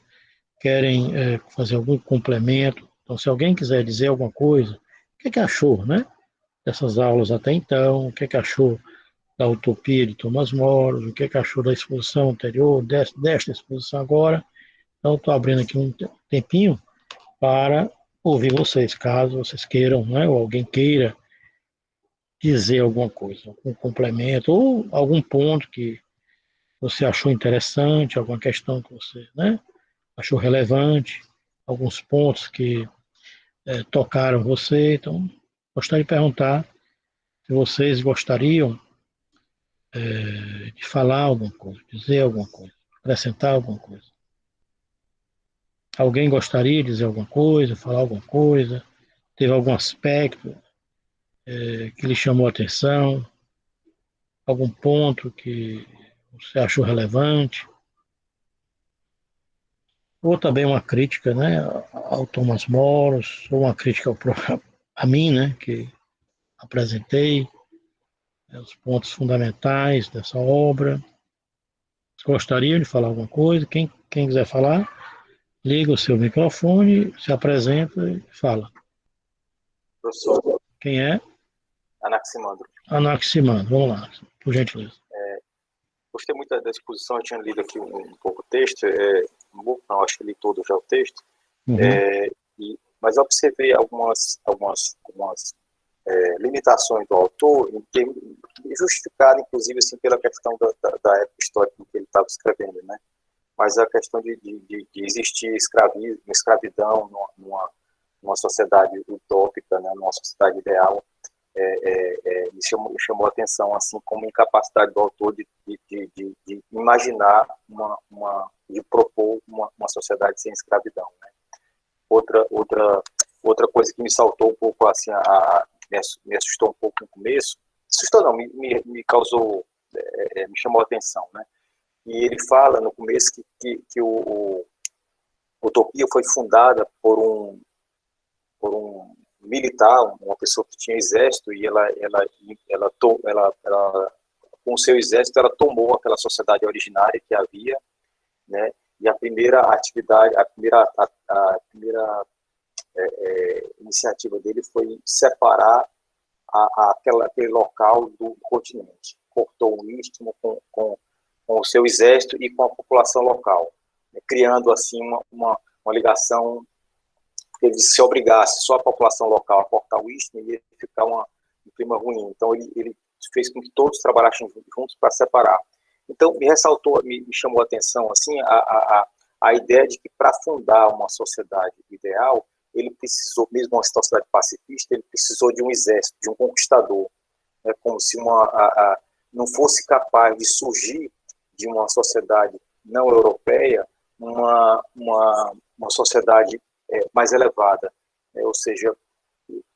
querem fazer algum complemento. Então, se alguém quiser dizer alguma coisa, o que achou, né? Dessas aulas até então, o que achou da Utopia de Thomas More, o que achou da exposição anterior, desta exposição agora. Então, estou abrindo aqui um tempinho para ouvir vocês, caso vocês queiram, né, ou alguém queira dizer alguma coisa, algum complemento, ou algum ponto que você achou interessante, alguma questão que você, né, achou relevante, alguns pontos que tocaram você. Então, gostaria de perguntar se vocês gostariam de falar alguma coisa, dizer alguma coisa, acrescentar alguma coisa. Alguém gostaria de dizer alguma coisa, falar alguma coisa? Teve algum aspecto que lhe chamou a atenção? Algum ponto que você achou relevante? Ou também uma crítica, né, ao Thomas More, ou uma crítica a mim, né, que apresentei os pontos fundamentais dessa obra. Gostaria de falar alguma coisa? Quem quiser falar, liga o seu microfone, se apresenta e fala. Professor Quem é? Anaximandro. Anaximandro, vamos lá, por gentileza. Gostei muito da exposição, eu tinha lido aqui um pouco o texto, não, acho que li todo já o texto, Uhum. mas eu observei algumas limitações do autor, justificada, inclusive, assim, pela questão da época histórica em que ele estava escrevendo, né? Mas a questão de existir escravismo, escravidão numa sociedade utópica, né? Numa sociedade ideal, me chamou a atenção, assim, como incapacidade do autor de imaginar de propor uma sociedade sem escravidão, né? Outra coisa que me saltou um pouco, assim, me assustou um pouco no começo, assustou não, me causou, me chamou a atenção, né? E ele fala no começo que o Utopia foi fundada por um militar, uma pessoa que tinha exército, e ela com o seu exército, ela tomou aquela sociedade originária que havia, né? E a primeira atividade, a primeira iniciativa dele foi separar aquele local do continente. Cortou o istmo com o seu exército e com a população local, né? Criando assim uma ligação que ele se obrigasse só a população local a cortar o istmo, ia ficar um clima ruim. Então ele fez com que todos trabalhassem juntos para separar. Então me chamou a atenção assim a ideia de que para fundar uma sociedade ideal, ele precisou, mesmo uma sociedade pacifista, ele precisou de um exército, de um conquistador, né? Como se não fosse capaz de surgir de uma sociedade não europeia uma sociedade mais elevada, né? Ou seja,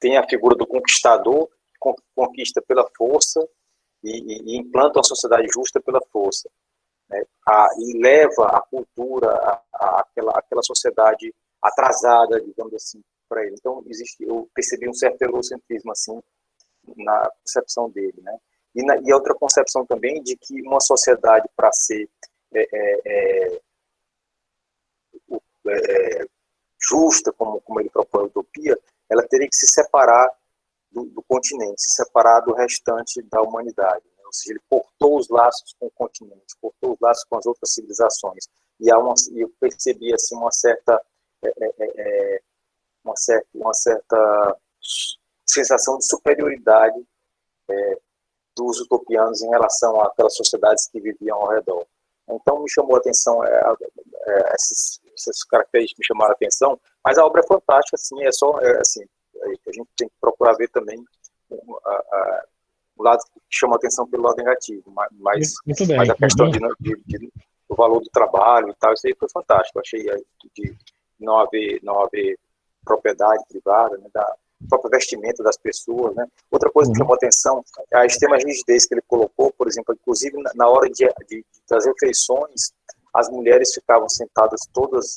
tem a figura do conquistador, que conquista pela força e implanta uma sociedade justa pela força, né? E leva a cultura àquela sociedade atrasada, digamos assim, para ele. Então, eu percebi um certo eurocentrismo, assim, na concepção dele, né? E outra concepção também de que uma sociedade, para ser justa, como ele propõe a utopia, ela teria que se separar do continente, se separar do restante da humanidade, né? Ou seja, ele cortou os laços com o continente, cortou os laços com as outras civilizações. E eu percebi assim, uma certa sensação de superioridade dos utopianos em relação àquelas sociedades que viviam ao redor. Então me chamou a atenção essas características me chamaram a atenção, mas a obra é fantástica, assim, assim, a gente tem que procurar ver também o lado que chama a atenção pelo lado negativo, mas a questão do valor do trabalho e tal, isso aí foi fantástico. Eu achei de não haver propriedade privada, né, da própria vestimenta das pessoas, né. Outra coisa que chamou a atenção é a extrema rigidez que ele colocou, por exemplo, inclusive na hora das refeições, as mulheres ficavam sentadas todas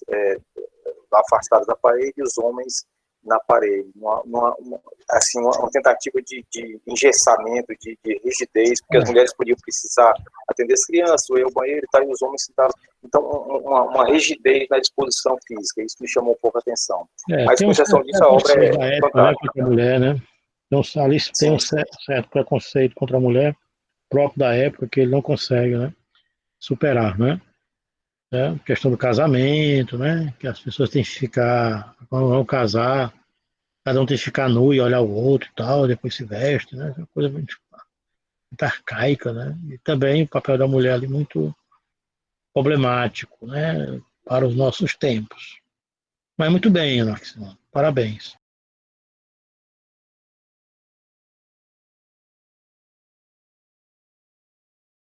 afastadas da parede e os homens na parede, uma tentativa de engessamento, de rigidez, porque as mulheres podiam precisar atender as crianças, ou ir ao banheiro e tal, e os homens sentados. Então, uma rigidez na disposição física, isso me chamou um pouco a atenção. Mas, com exceção disso, a obra é fantástica. Né, contra a mulher, né? Então, ali tem um certo preconceito contra a mulher, próprio da época, que ele não consegue, né, superar, né? Questão do casamento, né? Que as pessoas têm que ficar, quando vão casar, cada um tem que ficar nu e olhar o outro e tal, depois se veste, né? É uma coisa muito arcaica, né? E também o papel da mulher ali muito problemático, né? Para os nossos tempos. Mas muito bem, Enoque, parabéns.